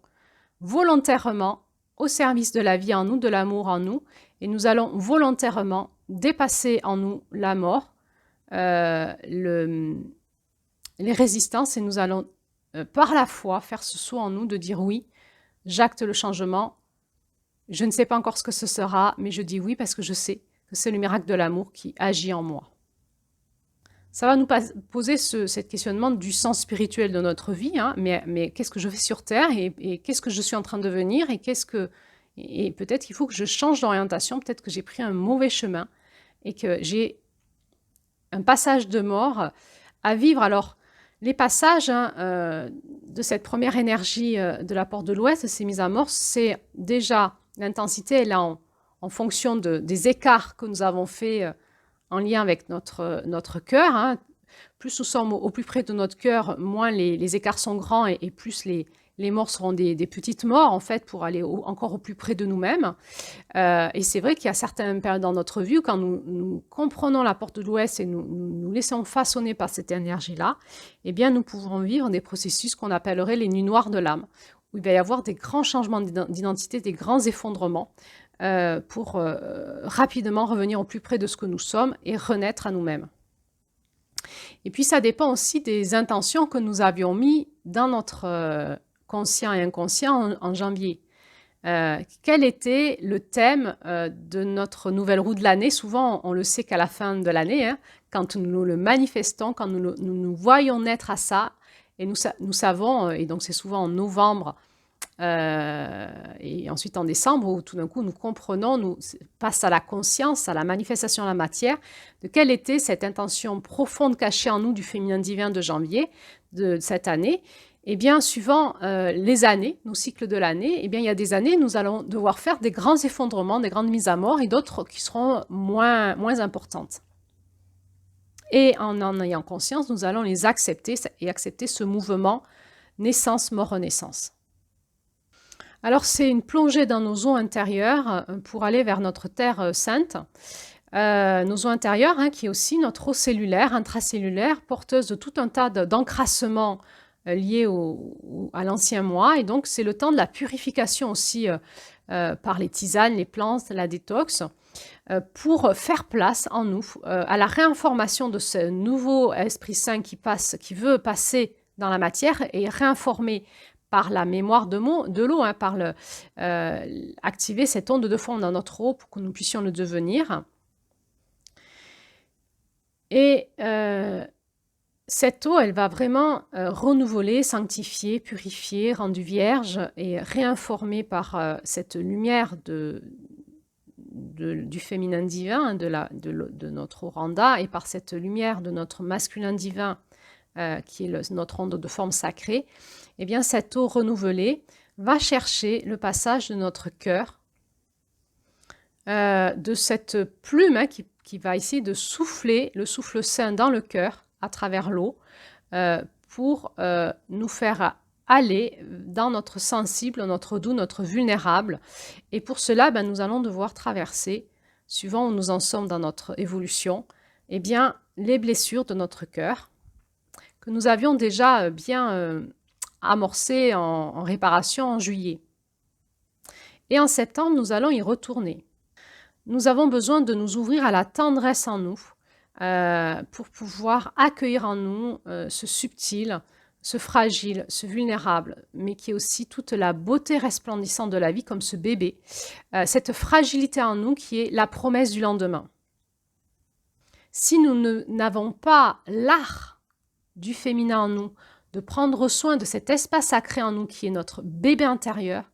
volontairement au service de la vie en nous, de l'amour en nous, et nous allons volontairement dépasser en nous la mort, les résistances, et nous allons par la foi faire ce saut en nous de dire oui, j'acte le changement, je ne sais pas encore ce que ce sera, mais je dis oui parce que je sais que c'est le miracle de l'amour qui agit en moi. Ça va nous poser cet questionnement du sens spirituel de notre vie, hein, mais qu'est-ce que je fais sur Terre et qu'est-ce que je suis en train de devenir et peut-être qu'il faut que je change d'orientation, peut-être que j'ai pris un mauvais chemin et que j'ai un passage de mort à vivre. Alors, les passages de cette première énergie de la porte de l'Ouest, ces mises à mort, c'est déjà l'intensité, elle est en fonction des écarts que nous avons faits en lien avec notre cœur. Hein. Plus nous sommes au plus près de notre cœur, moins les écarts sont grands et plus les morts seront des petites morts, en fait, pour aller encore au plus près de nous-mêmes. Et c'est vrai qu'il y a certaines périodes dans notre vie où quand nous comprenons la porte de l'Ouest et nous laissons façonner par cette énergie-là, eh bien, nous pouvons vivre des processus qu'on appellerait les nuits noires de l'âme, où il va y avoir des grands changements d'identité, des grands effondrements, pour rapidement revenir au plus près de ce que nous sommes et renaître à nous-mêmes. Et puis, ça dépend aussi des intentions que nous avions mis dans notre conscient et inconscient en janvier. Quel était le thème de notre nouvelle roue de l'année? Souvent, on le sait qu'à la fin de l'année, hein, quand nous le manifestons, quand nous voyons naître à ça, et nous savons, et donc c'est souvent en novembre, et ensuite en décembre, où tout d'un coup nous comprenons, face à la conscience, à la manifestation de la matière, de quelle était cette intention profonde cachée en nous du féminin divin de janvier de cette année. Eh bien, suivant les années, nos cycles de l'année, eh bien, il y a des années, nous allons devoir faire des grands effondrements, des grandes mises à mort, et d'autres qui seront moins importantes. Et en ayant conscience, nous allons les accepter et accepter ce mouvement naissance, mort, renaissance. Alors, c'est une plongée dans nos eaux intérieures pour aller vers notre terre sainte. Nos eaux intérieures, hein, qui est aussi notre eau cellulaire, intracellulaire, porteuse de tout un tas d'encrassements liés à l'ancien moi. Et donc, c'est le temps de la purification aussi par les tisanes, les plantes, la détox, pour faire place en nous à la réinformation de ce nouveau Esprit Saint qui veut passer dans la matière et réinformer par la mémoire de l'eau, hein, par activer cette onde de fond dans notre eau pour que nous puissions le devenir. Et cette eau, elle va vraiment renouveler, sanctifier, purifier, rendue vierge et réinformer par cette lumière du féminin divin, hein, de notre oranda, et par cette lumière de notre masculin divin, qui est notre onde de forme sacrée. Eh bien, cette eau renouvelée va chercher le passage de notre cœur, de cette plume, hein, qui va essayer de souffler le souffle saint dans le cœur à travers l'eau pour nous faire aller dans notre sensible, notre doux, notre vulnérable. Et pour cela, ben, nous allons devoir traverser, suivant où nous en sommes dans notre évolution, eh bien, les blessures de notre cœur que nous avions déjà bien amorcées en réparation en juillet. Et en septembre, nous allons y retourner. Nous avons besoin de nous ouvrir à la tendresse en nous pour pouvoir accueillir en nous ce subtil, ce fragile, ce vulnérable, mais qui est aussi toute la beauté resplendissante de la vie comme ce bébé. Cette fragilité en nous qui est la promesse du lendemain. Si nous n'avons pas l'art du féminin en nous, de prendre soin de cet espace sacré en nous qui est notre bébé intérieur,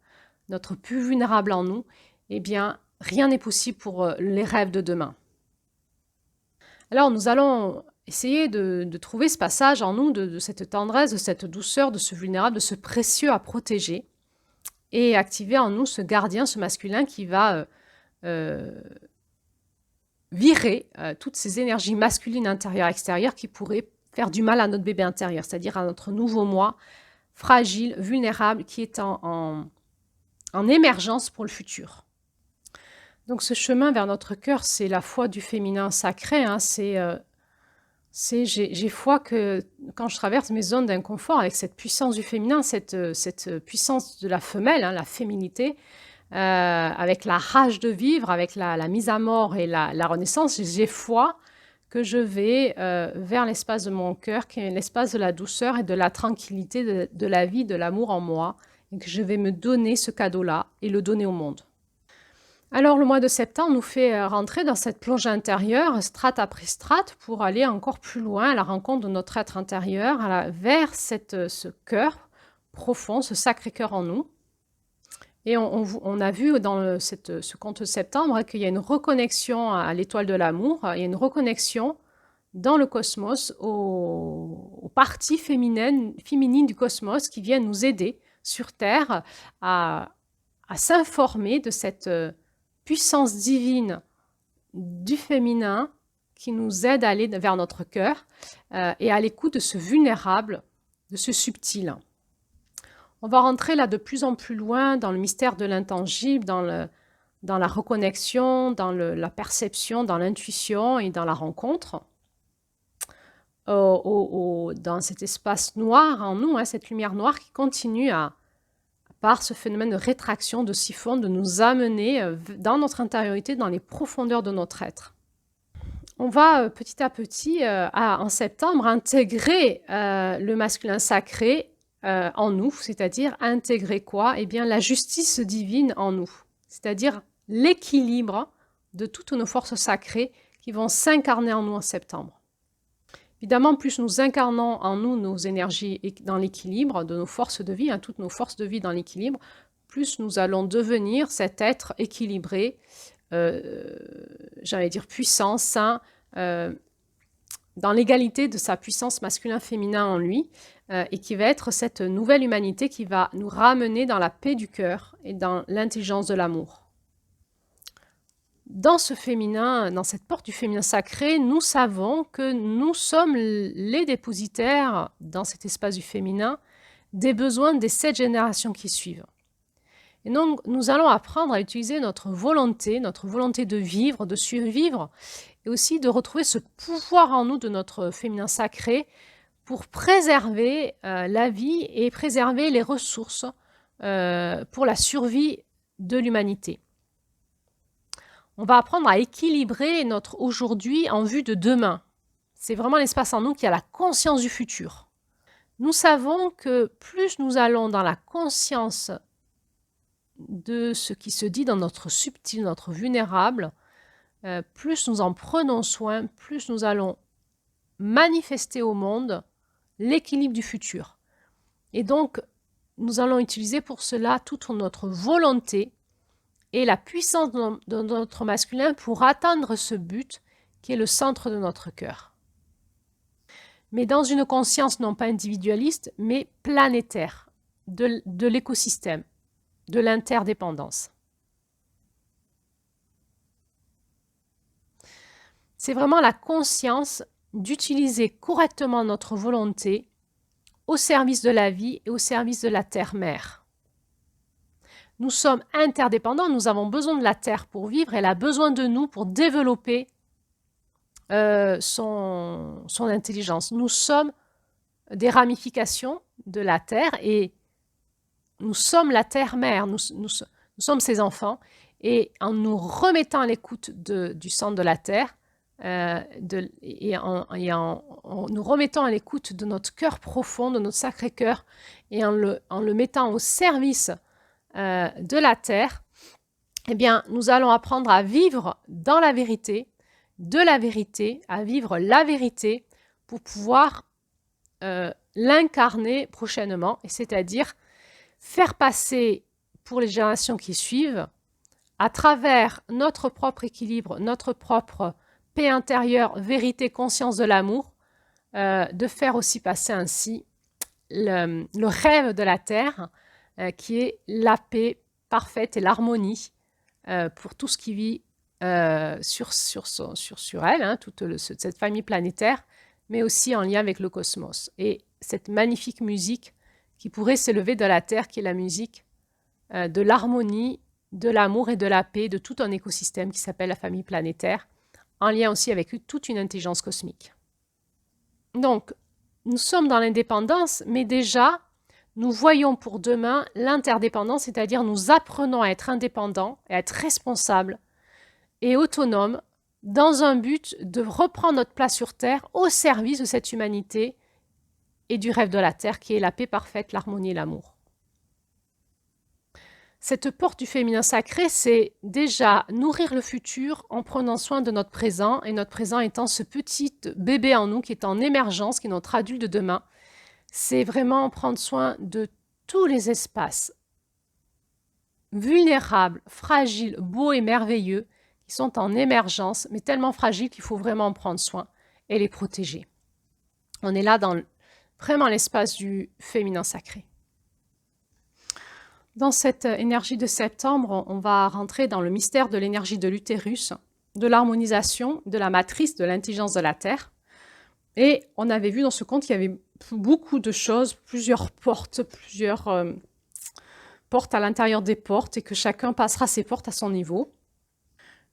notre plus vulnérable en nous, eh bien, rien n'est possible pour les rêves de demain. Alors, nous allons essayer de trouver ce passage en nous, de cette tendresse, de cette douceur, de ce vulnérable, de ce précieux à protéger, et activer en nous ce gardien, ce masculin qui va virer toutes ces énergies masculines intérieures-extérieures qui pourraient faire du mal à notre bébé intérieur, c'est-à-dire à notre nouveau moi, fragile, vulnérable, qui est en émergence pour le futur. Donc ce chemin vers notre cœur, c'est la foi du féminin sacré, hein, j'ai foi que quand je traverse mes zones d'inconfort avec cette puissance du féminin, cette puissance de la femelle, hein, la féminité, avec la rage de vivre, avec la mise à mort et la renaissance, j'ai foi que je vais vers l'espace de mon cœur, qui est l'espace de la douceur et de la tranquillité, de la vie, de l'amour en moi, et que je vais me donner ce cadeau-là et le donner au monde. Alors, le mois de septembre nous fait rentrer dans cette plongée intérieure, strate après strate, pour aller encore plus loin à la rencontre de notre être intérieur, vers ce cœur profond, ce sacré cœur en nous. Et on a vu dans ce conte de septembre qu'il y a une reconnexion à l'étoile de l'amour, il y a une reconnexion dans le cosmos, aux parties féminines du cosmos qui viennent nous aider sur Terre à s'informer de cette puissance divine du féminin qui nous aide à aller vers notre cœur et à l'écoute de ce vulnérable, de ce subtil. On va rentrer là de plus en plus loin dans le mystère de l'intangible, dans la reconnexion, dans la perception, dans l'intuition et dans la rencontre. Dans cet espace noir en nous, cette lumière noire qui continue par ce phénomène de rétraction, de siphon, de nous amener dans notre intériorité, dans les profondeurs de notre être. On va petit à petit, en septembre, intégrer le masculin sacré en nous, c'est-à-dire intégrer quoi? Eh bien, la justice divine en nous, c'est-à-dire l'équilibre de toutes nos forces sacrées qui vont s'incarner en nous en septembre. Évidemment, plus nous incarnons en nous nos énergies dans l'équilibre de nos forces de vie, toutes nos forces de vie dans l'équilibre, plus nous allons devenir cet être équilibré, j'allais dire puissant, sain, dans l'égalité de sa puissance masculin-féminin en lui, et qui va être cette nouvelle humanité qui va nous ramener dans la paix du cœur et dans l'intelligence de l'amour. Dans ce féminin, dans cette porte du féminin sacré, nous savons que nous sommes les dépositaires, dans cet espace du féminin, des besoins des 7 générations qui suivent. Et donc, nous allons apprendre à utiliser notre volonté de vivre, de survivre, et aussi de retrouver ce pouvoir en nous de notre féminin sacré pour préserver la vie et préserver les ressources pour la survie de l'humanité. On va apprendre à équilibrer notre aujourd'hui en vue de demain. C'est vraiment l'espace en nous qui a la conscience du futur. Nous savons que plus nous allons dans la conscience de ce qui se dit dans notre subtil, notre vulnérable, plus nous en prenons soin, plus nous allons manifester au monde l'équilibre du futur. Et donc, nous allons utiliser pour cela toute notre volonté et la puissance de notre masculin pour atteindre ce but qui est le centre de notre cœur. Mais dans une conscience non pas individualiste, mais planétaire, de l'écosystème, de l'interdépendance. C'est vraiment la conscience d'utiliser correctement notre volonté au service de la vie et au service de la terre-mère. Nous sommes interdépendants, nous avons besoin de la Terre pour vivre, elle a besoin de nous pour développer son intelligence. Nous sommes des ramifications de la Terre et nous sommes la Terre-mère, nous sommes ses enfants et en nous remettant à l'écoute du centre de la Terre et en nous remettant à l'écoute de notre cœur profond, de notre sacré cœur et en le mettant au service de la Terre, eh bien, nous allons apprendre à vivre dans la vérité, de la vérité, à vivre la vérité pour pouvoir l'incarner prochainement, et c'est-à-dire faire passer pour les générations qui suivent, à travers notre propre équilibre, notre propre paix intérieure, vérité, conscience de l'amour, de faire aussi passer ainsi le rêve de la Terre, qui est la paix parfaite et l'harmonie pour tout ce qui vit sur elle, toute cette famille planétaire, mais aussi en lien avec le cosmos. Et cette magnifique musique qui pourrait s'élever de la Terre, qui est la musique de l'harmonie, de l'amour et de la paix de tout un écosystème qui s'appelle la famille planétaire, en lien aussi avec toute une intelligence cosmique. Donc, nous sommes dans l'indépendance, mais déjà, nous voyons pour demain l'interdépendance, c'est-à-dire nous apprenons à être indépendants, et à être responsables et autonomes dans un but de reprendre notre place sur Terre au service de cette humanité et du rêve de la Terre qui est la paix parfaite, l'harmonie et l'amour. Cette porte du féminin sacré, c'est déjà nourrir le futur en prenant soin de notre présent, et notre présent étant ce petit bébé en nous qui est en émergence, qui est notre adulte de demain. C'est vraiment prendre soin de tous les espaces vulnérables, fragiles, beaux et merveilleux qui sont en émergence, mais tellement fragiles qu'il faut vraiment en prendre soin et les protéger. On est là dans vraiment l'espace du féminin sacré. Dans cette énergie de septembre, on va rentrer dans le mystère de l'énergie de l'utérus, de l'harmonisation, de la matrice, de l'intelligence de la Terre. Et on avait vu dans ce conte qu'il y avait beaucoup de choses, plusieurs portes à l'intérieur des portes, et que chacun passera ses portes à son niveau,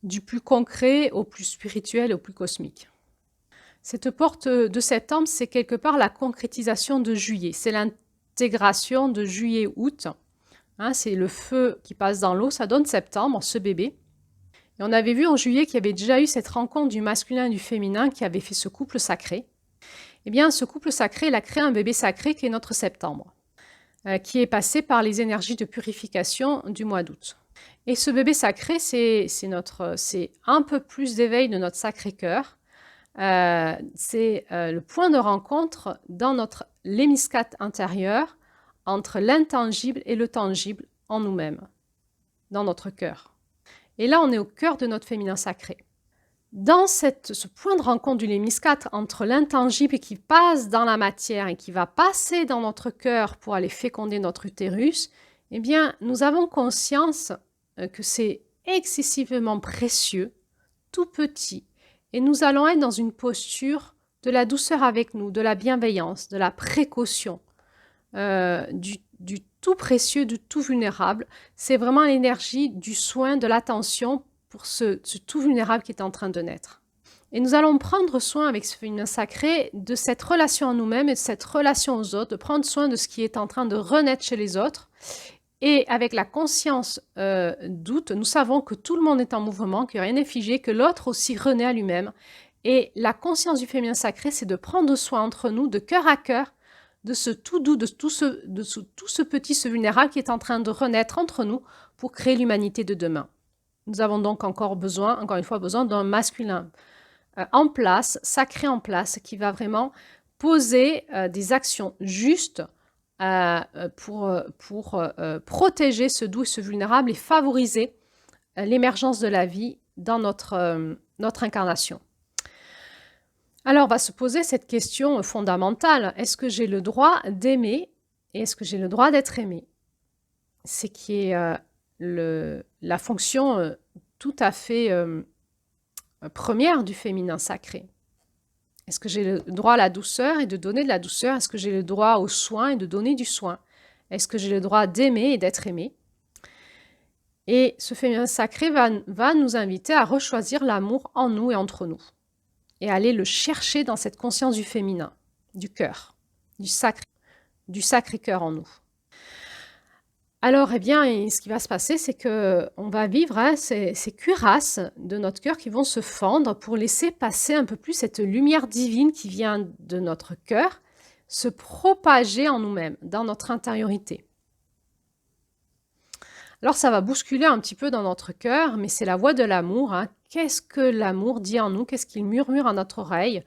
du plus concret au plus spirituel, au plus cosmique. Cette porte de septembre, c'est quelque part la concrétisation de juillet. C'est l'intégration de juillet-août. Hein, c'est le feu qui passe dans l'eau, ça donne septembre, ce bébé. Et on avait vu en juillet qu'il y avait déjà eu cette rencontre du masculin et du féminin qui avait fait ce couple sacré. Eh bien, ce couple sacré, il a créé un bébé sacré qui est notre septembre, qui est passé par les énergies de purification du mois d'août. Et ce bébé sacré, c'est un peu plus d'éveil de notre sacré-cœur. C'est le point de rencontre dans notre lémiscate intérieur entre l'intangible et le tangible en nous-mêmes, dans notre cœur. Et là, on est au cœur de notre féminin sacré. Dans ce point de rencontre du lémiscate entre l'intangible qui passe dans la matière et qui va passer dans notre cœur pour aller féconder notre utérus, eh bien, nous avons conscience que c'est excessivement précieux, tout petit, et nous allons être dans une posture de la douceur avec nous, de la bienveillance, de la précaution, du tout précieux, du tout vulnérable. C'est vraiment l'énergie du soin, de l'attention pour ce tout vulnérable qui est en train de naître. Et nous allons prendre soin avec ce féminin sacré de cette relation à nous-mêmes et de cette relation aux autres, de prendre soin de ce qui est en train de renaître chez les autres. Et avec la conscience d'août, nous savons que tout le monde est en mouvement, que rien n'est figé, que l'autre aussi renaît à lui-même. Et la conscience du féminin sacré, c'est de prendre soin entre nous, de cœur à cœur, de ce tout doux, de tout ce petit, ce vulnérable qui est en train de renaître entre nous pour créer l'humanité de demain. Nous avons donc encore une fois, besoin d'un masculin en place, sacré en place, qui va vraiment poser des actions justes pour protéger ce doux et ce vulnérable et favoriser l'émergence de la vie dans notre incarnation. Alors, on va se poser cette question fondamentale. Est-ce que j'ai le droit d'aimer et est-ce que j'ai le droit d'être aimé? C'est qui est la fonction tout à fait première du féminin sacré. Est-ce que j'ai le droit à la douceur et de donner de la douceur? Est-ce que j'ai le droit au soin et de donner du soin? Est-ce que j'ai le droit d'aimer et d'être aimé? Et ce féminin sacré va nous inviter à rechoisir l'amour en nous et entre nous. Et aller le chercher dans cette conscience du féminin, du cœur, du sacré cœur en nous. Alors, eh bien, ce qui va se passer, c'est qu'on va vivre ces cuirasses de notre cœur qui vont se fendre pour laisser passer un peu plus cette lumière divine qui vient de notre cœur, se propager en nous-mêmes, dans notre intériorité. Alors, ça va bousculer un petit peu dans notre cœur, mais c'est la voix de l'amour. Hein. Qu'est-ce que l'amour dit en nous? Qu'est-ce qu'il murmure à notre oreille,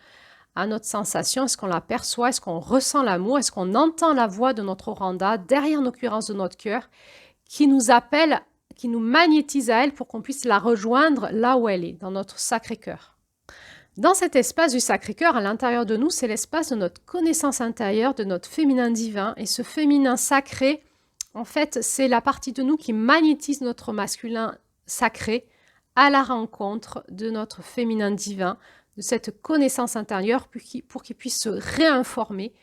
à notre sensation? Est-ce qu'on l'aperçoit? Est-ce qu'on ressent l'amour? Est-ce qu'on entend la voix de notre oranda derrière nos cuirasses de notre cœur qui nous appelle, qui nous magnétise à elle pour qu'on puisse la rejoindre là où elle est, dans notre sacré-cœur? Dans cet espace du sacré-cœur, à l'intérieur de nous, c'est l'espace de notre connaissance intérieure, de notre féminin divin. Et ce féminin sacré, en fait, c'est la partie de nous qui magnétise notre masculin sacré à la rencontre de notre féminin divin, de cette connaissance intérieure pour qu'il puisse se réinformer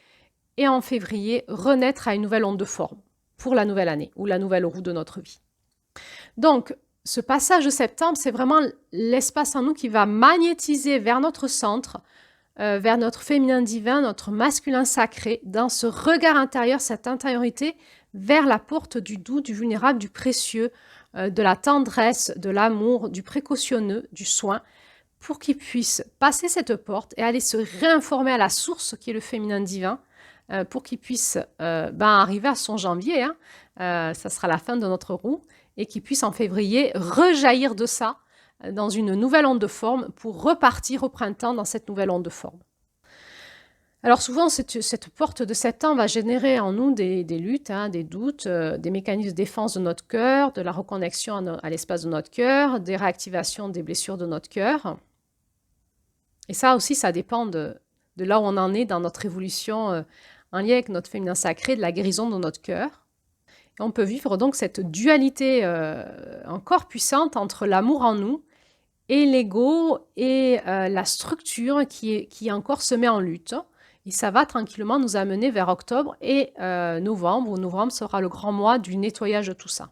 et en février renaître à une nouvelle onde de forme pour la nouvelle année ou la nouvelle roue de notre vie. Donc, ce passage de septembre, c'est vraiment l'espace en nous qui va magnétiser vers notre centre, vers notre féminin divin, notre masculin sacré, dans ce regard intérieur, cette intériorité, vers la porte du doux, du vulnérable, du précieux, de la tendresse, de l'amour, du précautionneux, du soin, pour qu'il puisse passer cette porte et aller se réinformer à la source qui est le féminin divin, pour qu'il puisse arriver à son janvier, ça sera la fin de notre roue, et qu'il puisse en février rejaillir de ça dans une nouvelle onde de forme pour repartir au printemps dans cette nouvelle onde de forme. Alors souvent, cette porte de septembre va générer en nous des luttes, des doutes, des mécanismes de défense de notre cœur, de la reconnexion à l'espace de notre cœur, des réactivations des blessures de notre cœur. Et ça aussi, ça dépend de là où on en est dans notre évolution en lien avec notre féminin sacré, de la guérison de notre cœur. Et on peut vivre donc cette dualité encore puissante entre l'amour en nous et l'ego et la structure qui est encore se met en lutte. Et ça va tranquillement nous amener vers octobre et novembre, où novembre sera le grand mois du nettoyage de tout ça.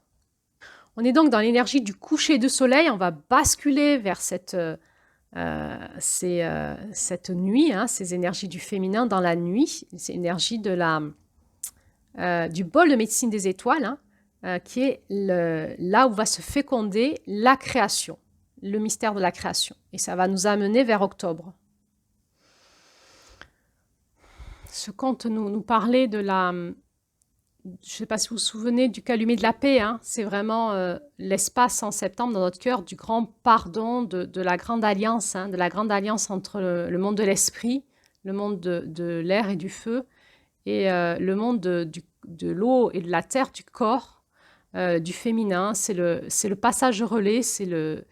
On est donc dans l'énergie du coucher de soleil, on va basculer vers cette nuit, hein, ces énergies du féminin dans la nuit, ces énergies du bol de médecine des étoiles, hein, qui est là où va se féconder la création, le mystère de la création. Et ça va nous amener vers octobre. Ce conte nous parlait de je ne sais pas si vous vous souvenez du calumet de la paix, hein, c'est vraiment l'espace en septembre dans notre cœur du grand pardon, de la grande alliance, hein, de la grande alliance entre le monde de l'esprit, le monde de l'air et du feu, et le monde de l'eau et de la terre, du corps, du féminin. C'est le passage relais, c'est le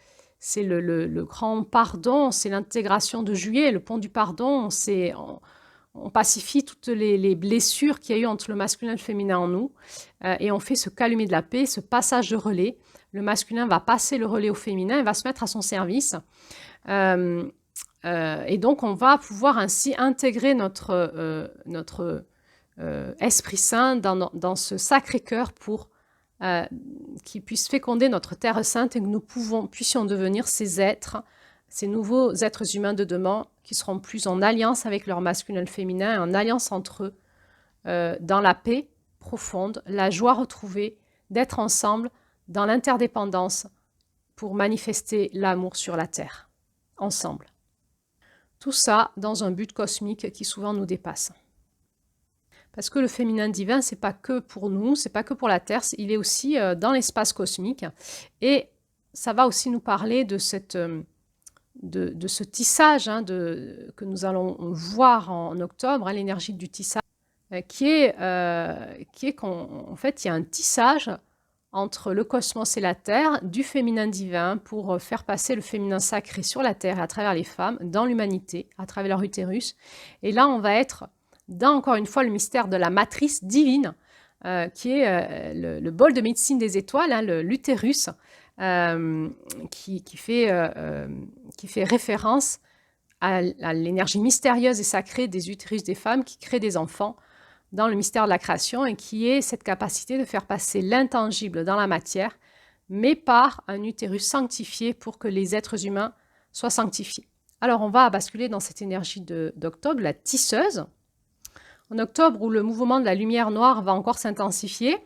grand pardon, c'est l'intégration de juillet, le pont du pardon, on pacifie toutes les blessures qu'il y a eu entre le masculin et le féminin en nous, et on fait ce calumet de la paix, ce passage de relais. Le masculin va passer le relais au féminin et va se mettre à son service. Et donc, on va pouvoir ainsi intégrer notre Esprit Saint dans ce Sacré-Cœur pour qu'il puisse féconder notre Terre Sainte et que nous puissions devenir ces nouveaux êtres humains de demain qui seront plus en alliance avec leur masculin et le féminin, en alliance entre eux, dans la paix profonde, la joie retrouvée d'être ensemble dans l'interdépendance pour manifester l'amour sur la terre, ensemble. Tout ça dans un but cosmique qui souvent nous dépasse. Parce que le féminin divin, c'est pas que pour nous, c'est pas que pour la terre, il est aussi dans l'espace cosmique. Et ça va aussi nous parler de ce tissage, hein, que nous allons voir en octobre, hein, l'énergie du tissage, qui est qu'en fait, il y a un tissage entre le cosmos et la Terre, du féminin divin, pour faire passer le féminin sacré sur la Terre à travers les femmes, dans l'humanité, à travers leur utérus. Et là, on va être dans, encore une fois, le mystère de la matrice divine, qui est le bol de médecine des étoiles, hein, l'utérus, qui fait référence à l'énergie mystérieuse et sacrée des utérus des femmes qui créent des enfants dans le mystère de la création et qui est cette capacité de faire passer l'intangible dans la matière, mais par un utérus sanctifié pour que les êtres humains soient sanctifiés. Alors on va basculer dans cette énergie d'octobre, la tisseuse. En octobre, où le mouvement de la lumière noire va encore s'intensifier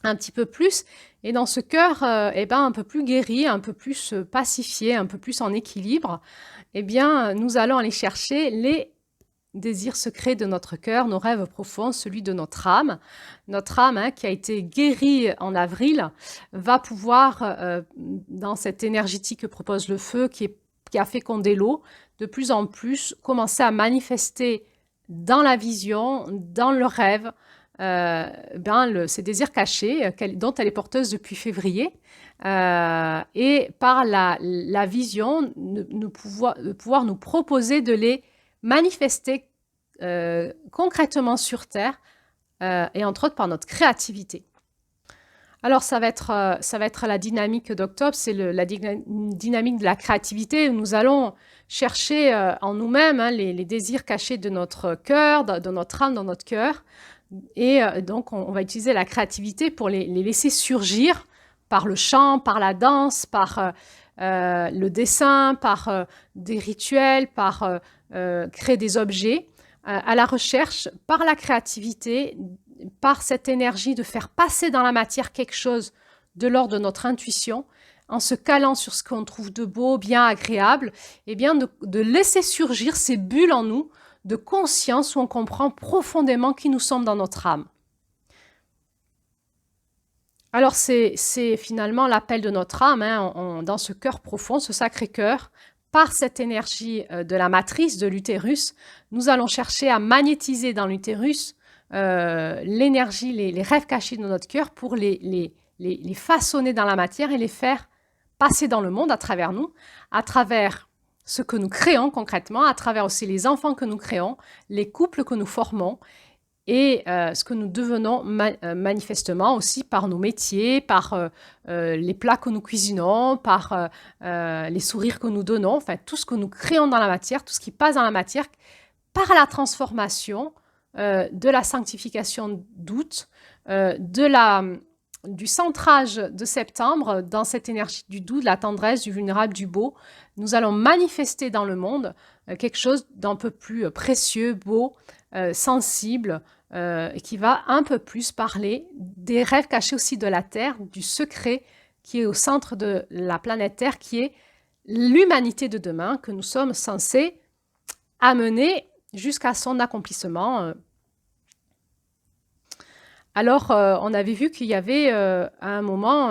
un petit peu plus, et dans ce cœur un peu plus guéri, un peu plus pacifié, un peu plus en équilibre, nous allons aller chercher les désirs secrets de notre cœur, nos rêves profonds, celui de notre âme. Notre âme, hein, qui a été guérie en avril, va pouvoir, dans cette énergétique que propose le feu, qui a fécondé l'eau, de plus en plus commencer à manifester dans la vision, dans le rêve, ces désirs cachés dont elle est porteuse depuis février, et par la vision, pouvoir nous proposer de les manifester concrètement sur Terre, et entre autres par notre créativité. Alors ça va être la dynamique d'octobre, c'est la dynamique de la créativité, où nous allons chercher en nous-mêmes, hein, les désirs cachés de notre cœur, de notre âme, dans notre cœur, et donc on va utiliser la créativité pour les laisser surgir par le chant, par la danse, par le dessin, par des rituels, par créer des objets, à la recherche, par la créativité, par cette énergie de faire passer dans la matière quelque chose de l'ordre de notre intuition, en se calant sur ce qu'on trouve de beau, bien agréable, de laisser surgir ces bulles en nous de conscience où on comprend profondément qui nous sommes dans notre âme. Alors c'est finalement l'appel de notre âme, hein, dans ce cœur profond, ce sacré cœur, par cette énergie de la matrice, de l'utérus, nous allons chercher à magnétiser dans l'utérus l'énergie, les rêves cachés de notre cœur pour les façonner dans la matière et les faire passer dans le monde à travers nous, à travers ce que nous créons concrètement, à travers aussi les enfants que nous créons, les couples que nous formons et ce que nous devenons manifestement aussi par nos métiers, par les plats que nous cuisinons, par les sourires que nous donnons, enfin tout ce que nous créons dans la matière, tout ce qui passe dans la matière, par la transformation de la sanctification d'août, du centrage de septembre dans cette énergie du doux, de la tendresse, du vulnérable, du beau. Nous allons manifester dans le monde quelque chose d'un peu plus précieux, beau, sensible, qui va un peu plus parler des rêves cachés aussi de la Terre, du secret qui est au centre de la planète Terre, qui est l'humanité de demain, que nous sommes censés amener jusqu'à son accomplissement. Alors, on avait vu qu'il y avait à un moment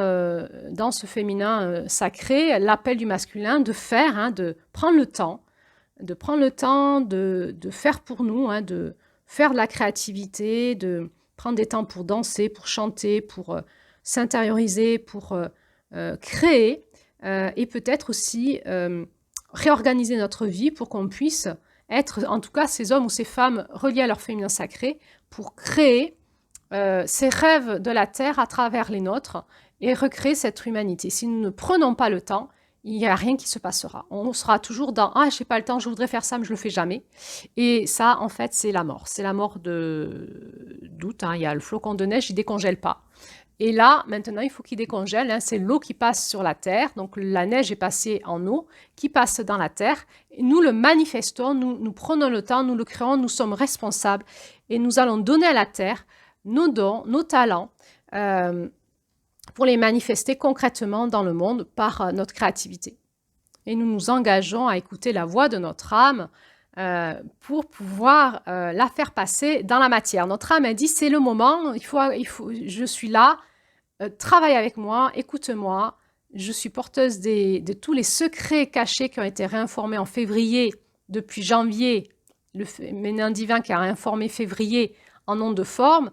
dans ce féminin sacré l'appel du masculin de faire, de prendre le temps, de faire pour nous, de faire de la créativité, de prendre des temps pour danser, pour chanter, pour s'intérioriser, pour créer et peut-être aussi réorganiser notre vie pour qu'on puisse être, en tout cas, ces hommes ou ces femmes reliés à leur féminin sacré pour créer ces rêves de la Terre à travers les nôtres et recréer cette humanité. Si nous ne prenons pas le temps, il n'y a rien qui se passera. On sera toujours dans « Ah, je n'ai pas le temps, je voudrais faire ça, mais je ne le fais jamais ». Et ça, en fait, c'est la mort. C'est la mort d'août. Il y a le flocon de neige, il ne décongèle pas. Et là, maintenant, il faut qu'il décongèle. C'est l'eau qui passe sur la terre. Donc, la neige est passée en eau, qui passe dans la terre. Et nous le manifestons, nous prenons le temps, nous le créons, nous sommes responsables. Et nous allons donner à la terre nos dons, nos talents, pour les manifester concrètement dans le monde par notre créativité. Et nous nous engageons à écouter la voix de notre âme pour pouvoir la faire passer dans la matière. Notre âme a dit, c'est le moment, je suis là, travaille avec moi, écoute-moi, je suis porteuse de tous les secrets cachés qui ont été réinformés en février, depuis janvier, le féminin divin qui a réinformé février en onde de forme.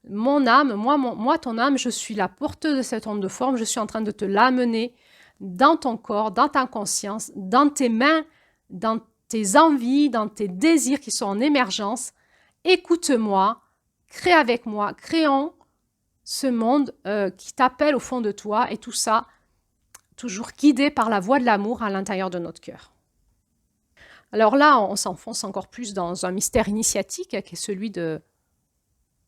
Mon âme, moi, ton âme, je suis la porteuse de cette onde de forme, je suis en train de te l'amener dans ton corps, dans ta conscience, dans tes mains, dans tes envies, dans tes désirs qui sont en émergence. Écoute-moi, crée avec moi, créons ce monde qui t'appelle au fond de toi et tout ça, toujours guidé par la voix de l'amour à l'intérieur de notre cœur. Alors là, on s'enfonce encore plus dans un mystère initiatique qui est celui de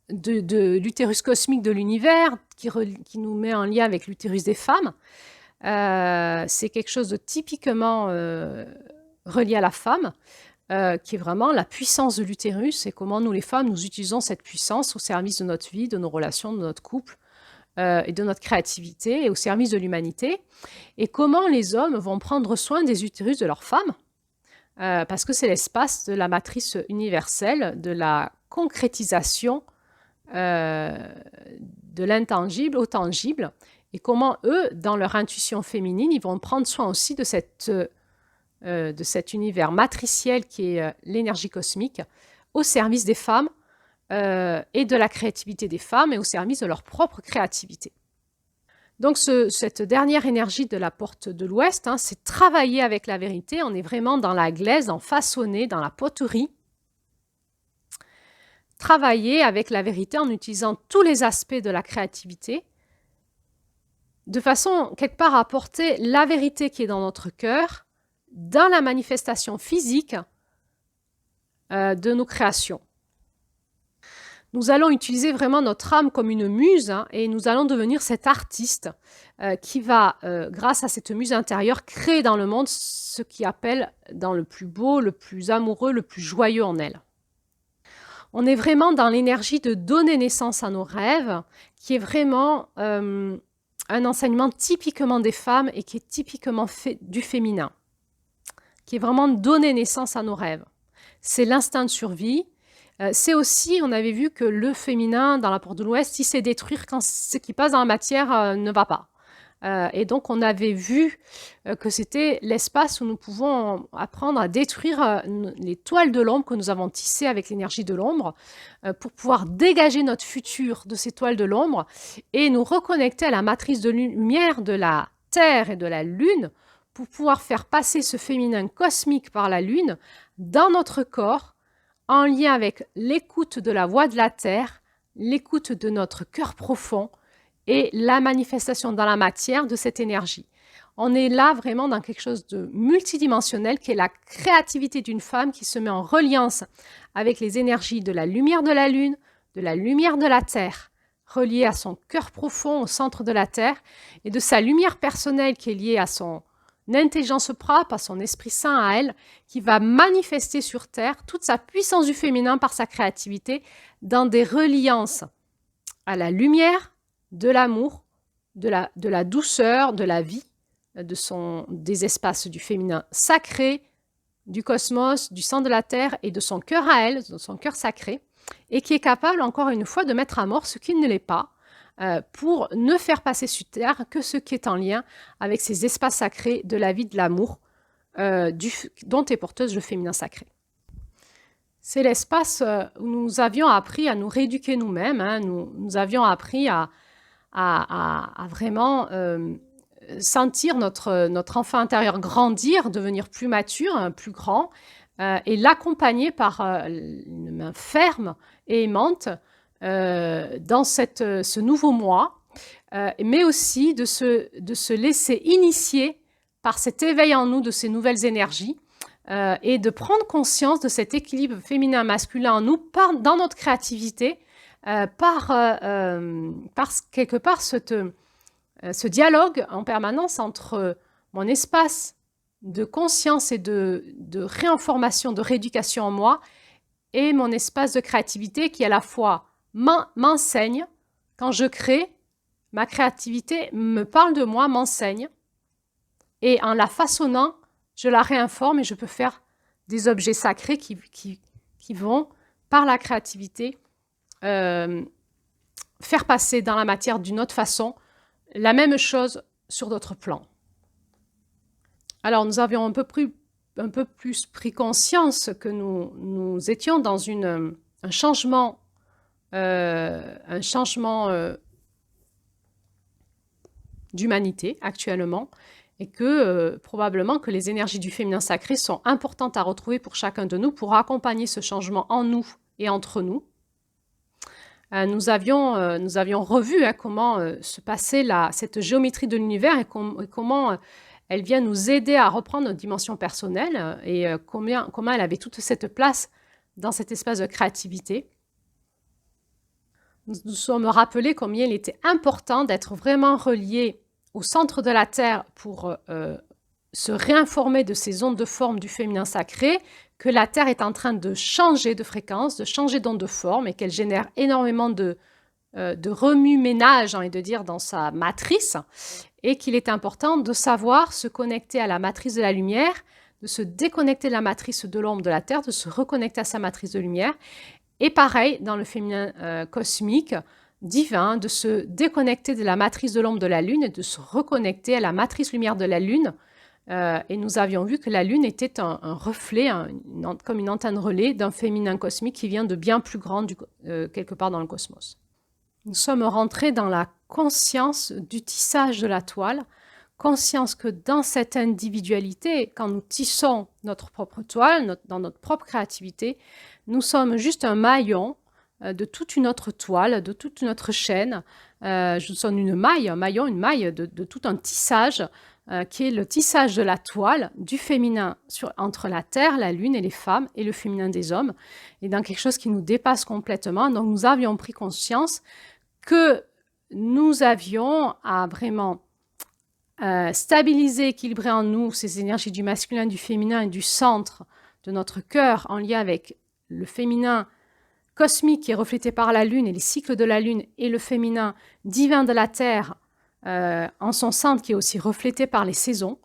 l'utérus cosmique de l'univers, qui nous met en lien avec l'utérus des femmes. C'est quelque chose de typiquement relié à la femme, qui est vraiment la puissance de l'utérus et comment nous les femmes, nous utilisons cette puissance au service de notre vie, de nos relations, de notre couple et de notre créativité et au service de l'humanité. Et comment les hommes vont prendre soin des utérus de leurs femmes, parce que c'est l'espace de la matrice universelle, de la concrétisation de l'intangible au tangible, et comment eux, dans leur intuition féminine, ils vont prendre soin aussi de cet univers matriciel qui est l'énergie cosmique, au service des femmes et de la créativité des femmes et au service de leur propre créativité. Donc cette dernière énergie de la porte de l'Ouest, c'est travailler avec la vérité. On est vraiment dans la glaise, dans façonner, dans la poterie. Travailler avec la vérité en utilisant tous les aspects de la créativité, de façon quelque part à porter la vérité qui est dans notre cœur, dans la manifestation physique de nos créations. Nous allons utiliser vraiment notre âme comme une muse et nous allons devenir cet artiste qui va, grâce à cette muse intérieure, créer dans le monde ce qui appelle dans le plus beau, le plus amoureux, le plus joyeux en elle. On est vraiment dans l'énergie de donner naissance à nos rêves, qui est vraiment un enseignement typiquement des femmes et qui est typiquement du féminin, qui est vraiment donner naissance à nos rêves. C'est l'instinct de survie. C'est aussi, on avait vu que le féminin dans la porte de l'Ouest, il sait détruire quand ce qui passe dans la matière ne va pas. Et donc, on avait vu que c'était l'espace où nous pouvons apprendre à détruire les toiles de l'ombre que nous avons tissées avec l'énergie de l'ombre pour pouvoir dégager notre futur de ces toiles de l'ombre et nous reconnecter à la matrice de lumière de la Terre et de la Lune pour pouvoir faire passer ce féminin cosmique par la Lune dans notre corps, en lien avec l'écoute de la voix de la Terre, l'écoute de notre cœur profond et la manifestation dans la matière de cette énergie. On est là vraiment dans quelque chose de multidimensionnel qui est la créativité d'une femme qui se met en reliance avec les énergies de la lumière de la Lune, de la lumière de la Terre, reliée à son cœur profond au centre de la Terre, et de sa lumière personnelle qui est liée à son intelligence propre, à son esprit saint à elle, qui va manifester sur Terre toute sa puissance du féminin par sa créativité dans des reliances à la lumière, de l'amour, de la douceur, de la vie, des espaces du féminin sacré, du cosmos, du sang de la Terre et de son cœur à elle, de son cœur sacré, et qui est capable, encore une fois, de mettre à mort ce qui ne l'est pas, pour ne faire passer sur Terre que ce qui est en lien avec ces espaces sacrés de la vie, de l'amour, dont est porteuse le féminin sacré. C'est l'espace où nous avions appris à nous rééduquer nous-mêmes, hein, nous avions appris à vraiment sentir notre enfant intérieur grandir, devenir plus mature, plus grand, et l'accompagner par une main ferme et aimante dans ce nouveau moi, mais aussi de se laisser initier par cet éveil en nous de ces nouvelles énergies et de prendre conscience de cet équilibre féminin-masculin en nous dans notre créativité, par quelque part ce dialogue en permanence entre mon espace de conscience et de réinformation, de rééducation en moi, et mon espace de créativité qui à la fois m'enseigne. Quand je crée, ma créativité me parle de moi, m'enseigne, et en la façonnant, je la réinforme et je peux faire des objets sacrés qui vont, par la créativité, faire passer dans la matière d'une autre façon la même chose sur d'autres plans. Alors, nous avions un peu plus pris conscience que nous étions dans un changement d'humanité actuellement, et que probablement que les énergies du féminin sacré sont importantes à retrouver pour chacun de nous pour accompagner ce changement en nous et entre nous. Nous avions revu comment se passait cette géométrie de l'univers et comment elle vient nous aider à reprendre notre dimension personnelle et comment elle avait toute cette place dans cet espace de créativité. Nous nous sommes rappelés combien il était important d'être vraiment reliés au centre de la Terre pour se réinformer de ces ondes de forme du féminin sacré, que la Terre est en train de changer de fréquence, de changer d'onde de forme et qu'elle génère énormément de remue-ménage, j'ai envie de dire, dans sa matrice, et qu'il est important de savoir se connecter à la matrice de la lumière, de se déconnecter de la matrice de l'ombre de la Terre, de se reconnecter à sa matrice de lumière, et pareil dans le féminin cosmique, divin, de se déconnecter de la matrice de l'ombre de la Lune et de se reconnecter à la matrice lumière de la Lune. Et nous avions vu que la Lune était un reflet, comme une antenne relais d'un féminin cosmique qui vient de bien plus grand quelque part dans le cosmos. Nous sommes rentrés dans la conscience du tissage de la toile, conscience que dans cette individualité, quand nous tissons notre propre toile, dans notre propre créativité, nous sommes juste un maillon de toute une autre toile, de toute une autre chaîne. Nous sommes une maille, un maillon, une maille de tout un tissage qui est le tissage de la toile du féminin entre la Terre, la Lune et les femmes, et le féminin des hommes, et dans quelque chose qui nous dépasse complètement. Donc nous avions pris conscience que nous avions à vraiment stabiliser, équilibrer en nous ces énergies du masculin, du féminin et du centre de notre cœur en lien avec le féminin cosmique qui est reflété par la Lune et les cycles de la Lune, et le féminin divin de la Terre en son centre qui est aussi reflété par les saisons.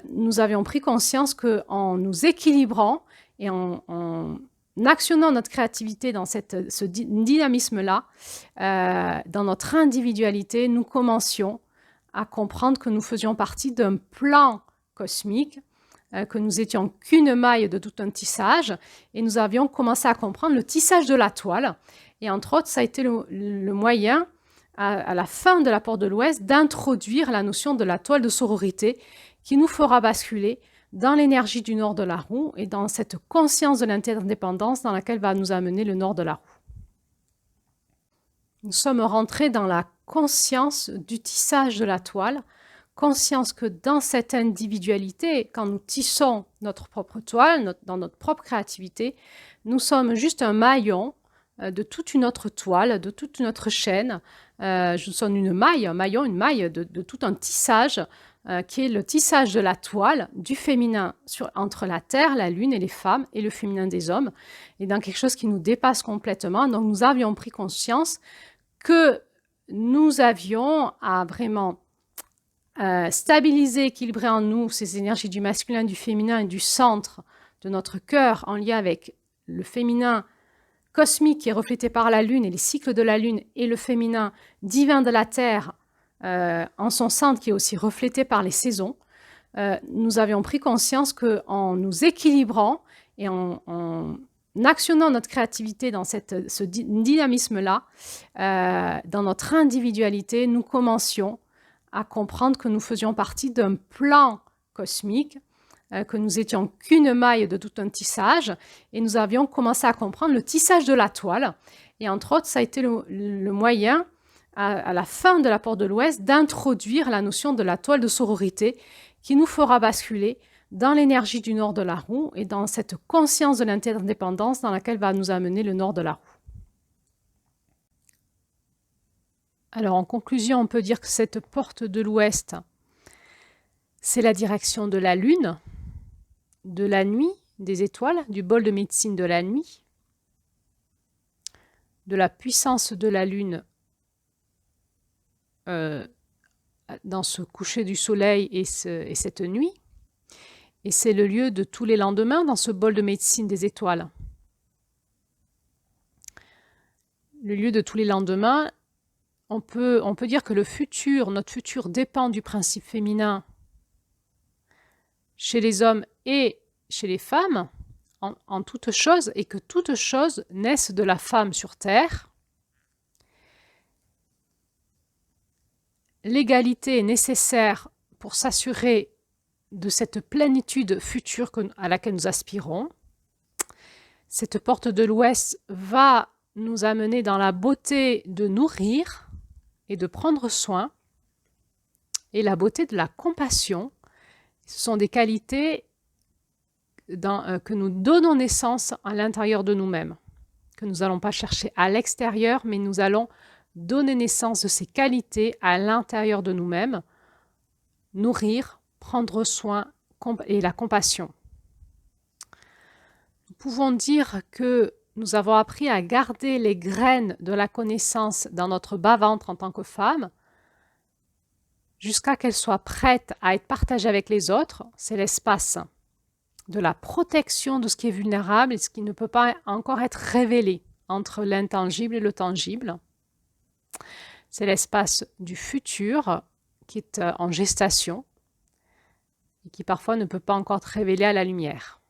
Nous avions pris conscience qu'en nous équilibrant et en actionnant notre créativité dans ce dynamisme-là, dans notre individualité, nous commencions à comprendre que nous faisions partie d'un plan cosmique, que nous étions qu'une maille de tout un tissage, et nous avions commencé à comprendre le tissage de la toile. Et entre autres, ça a été le moyen, à la fin de la Porte de l'Ouest, d'introduire la notion de la toile de sororité, qui nous fera basculer dans l'énergie du nord de la roue et dans cette conscience de l'interdépendance dans laquelle va nous amener le nord de la roue. Nous sommes rentrés dans la conscience du tissage de la toile, conscience que dans cette individualité, quand nous tissons notre propre toile, dans notre propre créativité, nous sommes juste un maillon de toute une autre toile, de toute une autre chaîne. Nous sommes une maille, un maillon, une maille de tout un tissage qui est le tissage de la toile du féminin entre la terre, la lune et les femmes et le féminin des hommes, et dans quelque chose qui nous dépasse complètement. Donc nous avions pris conscience que nous avions à vraiment stabiliser, équilibrer en nous ces énergies du masculin, du féminin et du centre de notre cœur en lien avec le féminin cosmique qui est reflété par la lune et les cycles de la lune et le féminin divin de la terre en son centre qui est aussi reflété par les saisons. Nous avions pris conscience qu'en nous équilibrant et en actionnant notre créativité dans ce dynamisme-là, dans notre individualité, nous commencions à comprendre que nous faisions partie d'un plan cosmique, que nous étions qu'une maille de tout un tissage, et nous avions commencé à comprendre le tissage de la toile. Et entre autres, ça a été le moyen, à la fin de la Porte de l'Ouest, d'introduire la notion de la toile de sororité qui nous fera basculer dans l'énergie du nord de la roue et dans cette conscience de l'interdépendance dans laquelle va nous amener le nord de la roue. Alors en conclusion, on peut dire que cette porte de l'Ouest, c'est la direction de la lune, de la nuit, des étoiles, du bol de médecine de la nuit, de la puissance de la lune dans ce coucher du soleil et cette nuit. Et c'est le lieu de tous les lendemains dans ce bol de médecine des étoiles. Le lieu de tous les lendemains, on peut dire que notre futur dépend du principe féminin chez les hommes et chez les femmes, en toute chose, et que toute chose naisse de la femme sur terre. L'égalité est nécessaire pour s'assurer de cette plénitude future à laquelle nous aspirons. Cette porte de l'Ouest va nous amener dans la beauté de nourrir et de prendre soin, et la beauté de la compassion. Ce sont des qualités que nous donnons naissance à l'intérieur de nous-mêmes, que nous n'allons pas chercher à l'extérieur, mais nous allons donner naissance de ces qualités à l'intérieur de nous-mêmes, nourrir, prendre soin et la compassion. Nous pouvons dire que nous avons appris à garder les graines de la connaissance dans notre bas-ventre en tant que femme, jusqu'à qu'elles soient prêtes à être partagées avec les autres. C'est l'espace de la protection de ce qui est vulnérable et ce qui ne peut pas encore être révélé entre l'intangible et le tangible. C'est l'espace du futur qui est en gestation et qui parfois ne peut pas encore être révélé à la lumière.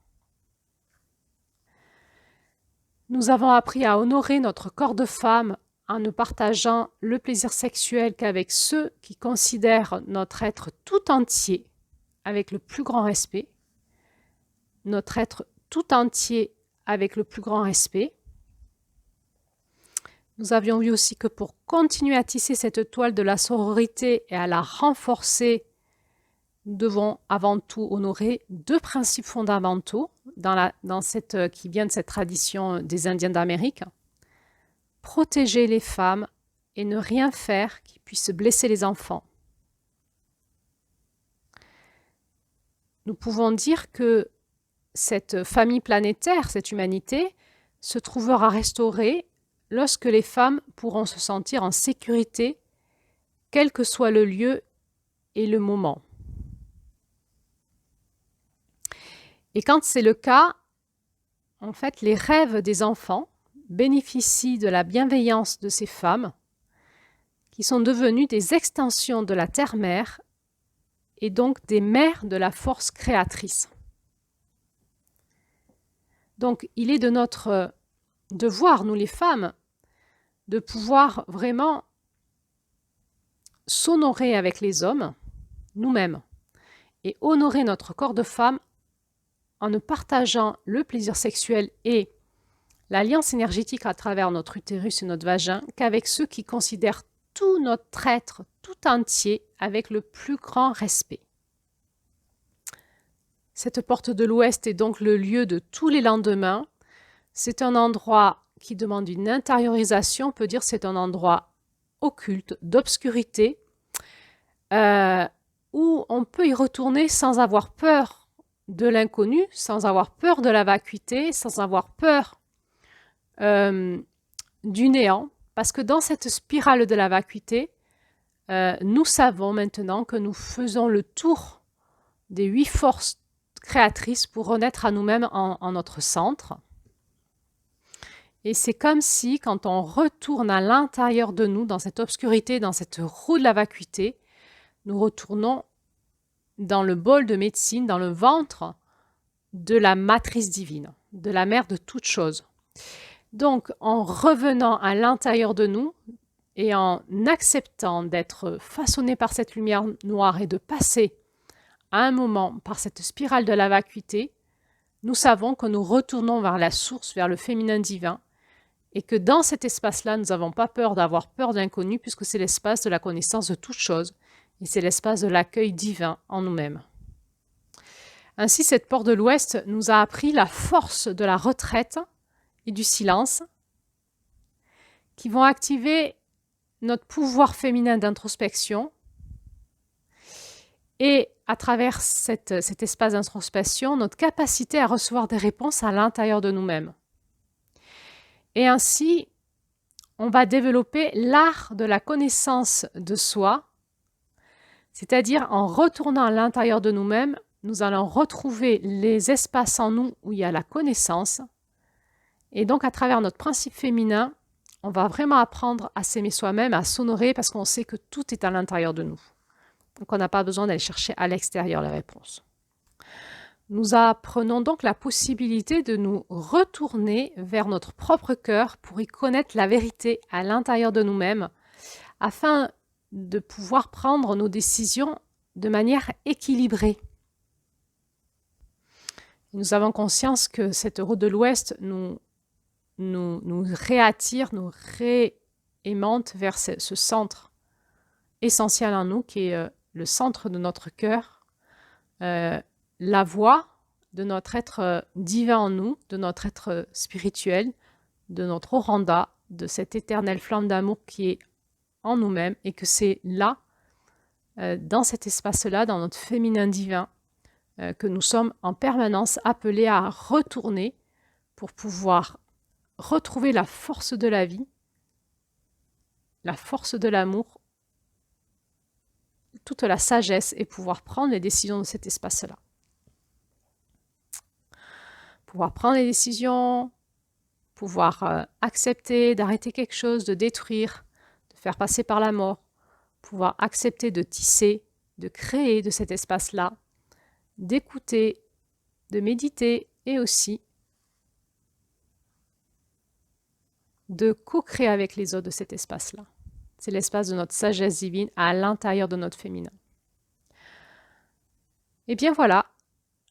Nous avons appris à honorer notre corps de femme en ne partageant le plaisir sexuel qu'avec ceux qui considèrent notre être tout entier avec le plus grand respect, notre être tout entier avec le plus grand respect. Nous avions vu aussi que pour continuer à tisser cette toile de la sororité et à la renforcer, nous devons avant tout honorer deux principes fondamentaux qui viennent de cette tradition des Indiens d'Amérique. Protéger les femmes et ne rien faire qui puisse blesser les enfants. Nous pouvons dire que cette famille planétaire, cette humanité, se trouvera restaurée lorsque les femmes pourront se sentir en sécurité, quel que soit le lieu et le moment. Et quand c'est le cas, en fait, les rêves des enfants bénéficient de la bienveillance de ces femmes qui sont devenues des extensions de la terre-mère et donc des mères de la force créatrice. Donc, il est de notre devoir, nous les femmes, de pouvoir vraiment s'honorer avec les hommes, nous-mêmes, et honorer notre corps de femme en ne partageant le plaisir sexuel et l'alliance énergétique à travers notre utérus et notre vagin qu'avec ceux qui considèrent tout notre être tout entier avec le plus grand respect. Cette porte de l'Ouest est donc le lieu de tous les lendemains. C'est un endroit qui demande une intériorisation, on peut dire c'est un endroit occulte, d'obscurité, où on peut y retourner sans avoir peur de l'inconnu, sans avoir peur de la vacuité, sans avoir peur du néant, parce que dans cette spirale de la vacuité, nous savons maintenant que nous faisons le tour des 8 forces créatrices pour renaître à nous-mêmes en notre centre. Et c'est comme si, quand on retourne à l'intérieur de nous, dans cette obscurité, dans cette roue de la vacuité, nous retournons dans le bol de médecine, dans le ventre de la matrice divine, de la mère de toutes choses. Donc, en revenant à l'intérieur de nous et en acceptant d'être façonné par cette lumière noire et de passer à un moment par cette spirale de la vacuité, nous savons que nous retournons vers la source, vers le féminin divin, et que dans cet espace-là, nous n'avons pas peur d'avoir peur de l'inconnu, puisque c'est l'espace de la connaissance de toutes choses, et c'est l'espace de l'accueil divin en nous-mêmes. Ainsi, cette porte de l'Ouest nous a appris la force de la retraite et du silence, qui vont activer notre pouvoir féminin d'introspection, et à travers cet espace d'introspection, notre capacité à recevoir des réponses à l'intérieur de nous-mêmes. Et ainsi, on va développer l'art de la connaissance de soi, c'est-à-dire en retournant à l'intérieur de nous-mêmes, nous allons retrouver les espaces en nous où il y a la connaissance. Et donc, à travers notre principe féminin, on va vraiment apprendre à s'aimer soi-même, à s'honorer, parce qu'on sait que tout est à l'intérieur de nous. Donc, on n'a pas besoin d'aller chercher à l'extérieur les réponses. Nous apprenons donc la possibilité de nous retourner vers notre propre cœur pour y connaître la vérité à l'intérieur de nous-mêmes, afin de pouvoir prendre nos décisions de manière équilibrée. Nous avons conscience que cette route de l'Ouest nous réattire, nous réaimante vers ce centre essentiel en nous, qui est le centre de notre cœur, la voix de notre être divin en nous, de notre être spirituel, de notre Oranda, de cette éternelle flamme d'amour qui est en nous-mêmes, et que c'est là, dans cet espace-là, dans notre féminin divin, que nous sommes en permanence appelés à retourner pour pouvoir retrouver la force de la vie, la force de l'amour, toute la sagesse, et pouvoir prendre les décisions de cet espace-là. Pouvoir prendre les décisions, pouvoir accepter d'arrêter quelque chose, de détruire, de faire passer par la mort, pouvoir accepter de tisser, de créer de cet espace-là, d'écouter, de méditer, et aussi de co-créer avec les autres de cet espace-là. C'est l'espace de notre sagesse divine à l'intérieur de notre féminin. Et bien voilà,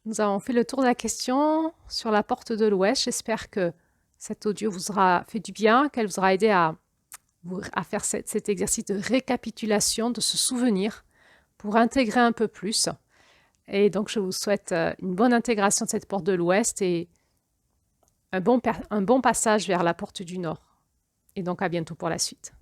nous avons fait le tour de la question sur la porte de l'Ouest. J'espère que cet audio vous aura fait du bien, qu'elle vous aura aidé à faire cet exercice de récapitulation, de se souvenir, pour intégrer un peu plus. Et donc, je vous souhaite une bonne intégration de cette porte de l'Ouest et un bon passage vers la porte du Nord. Et donc, à bientôt pour la suite.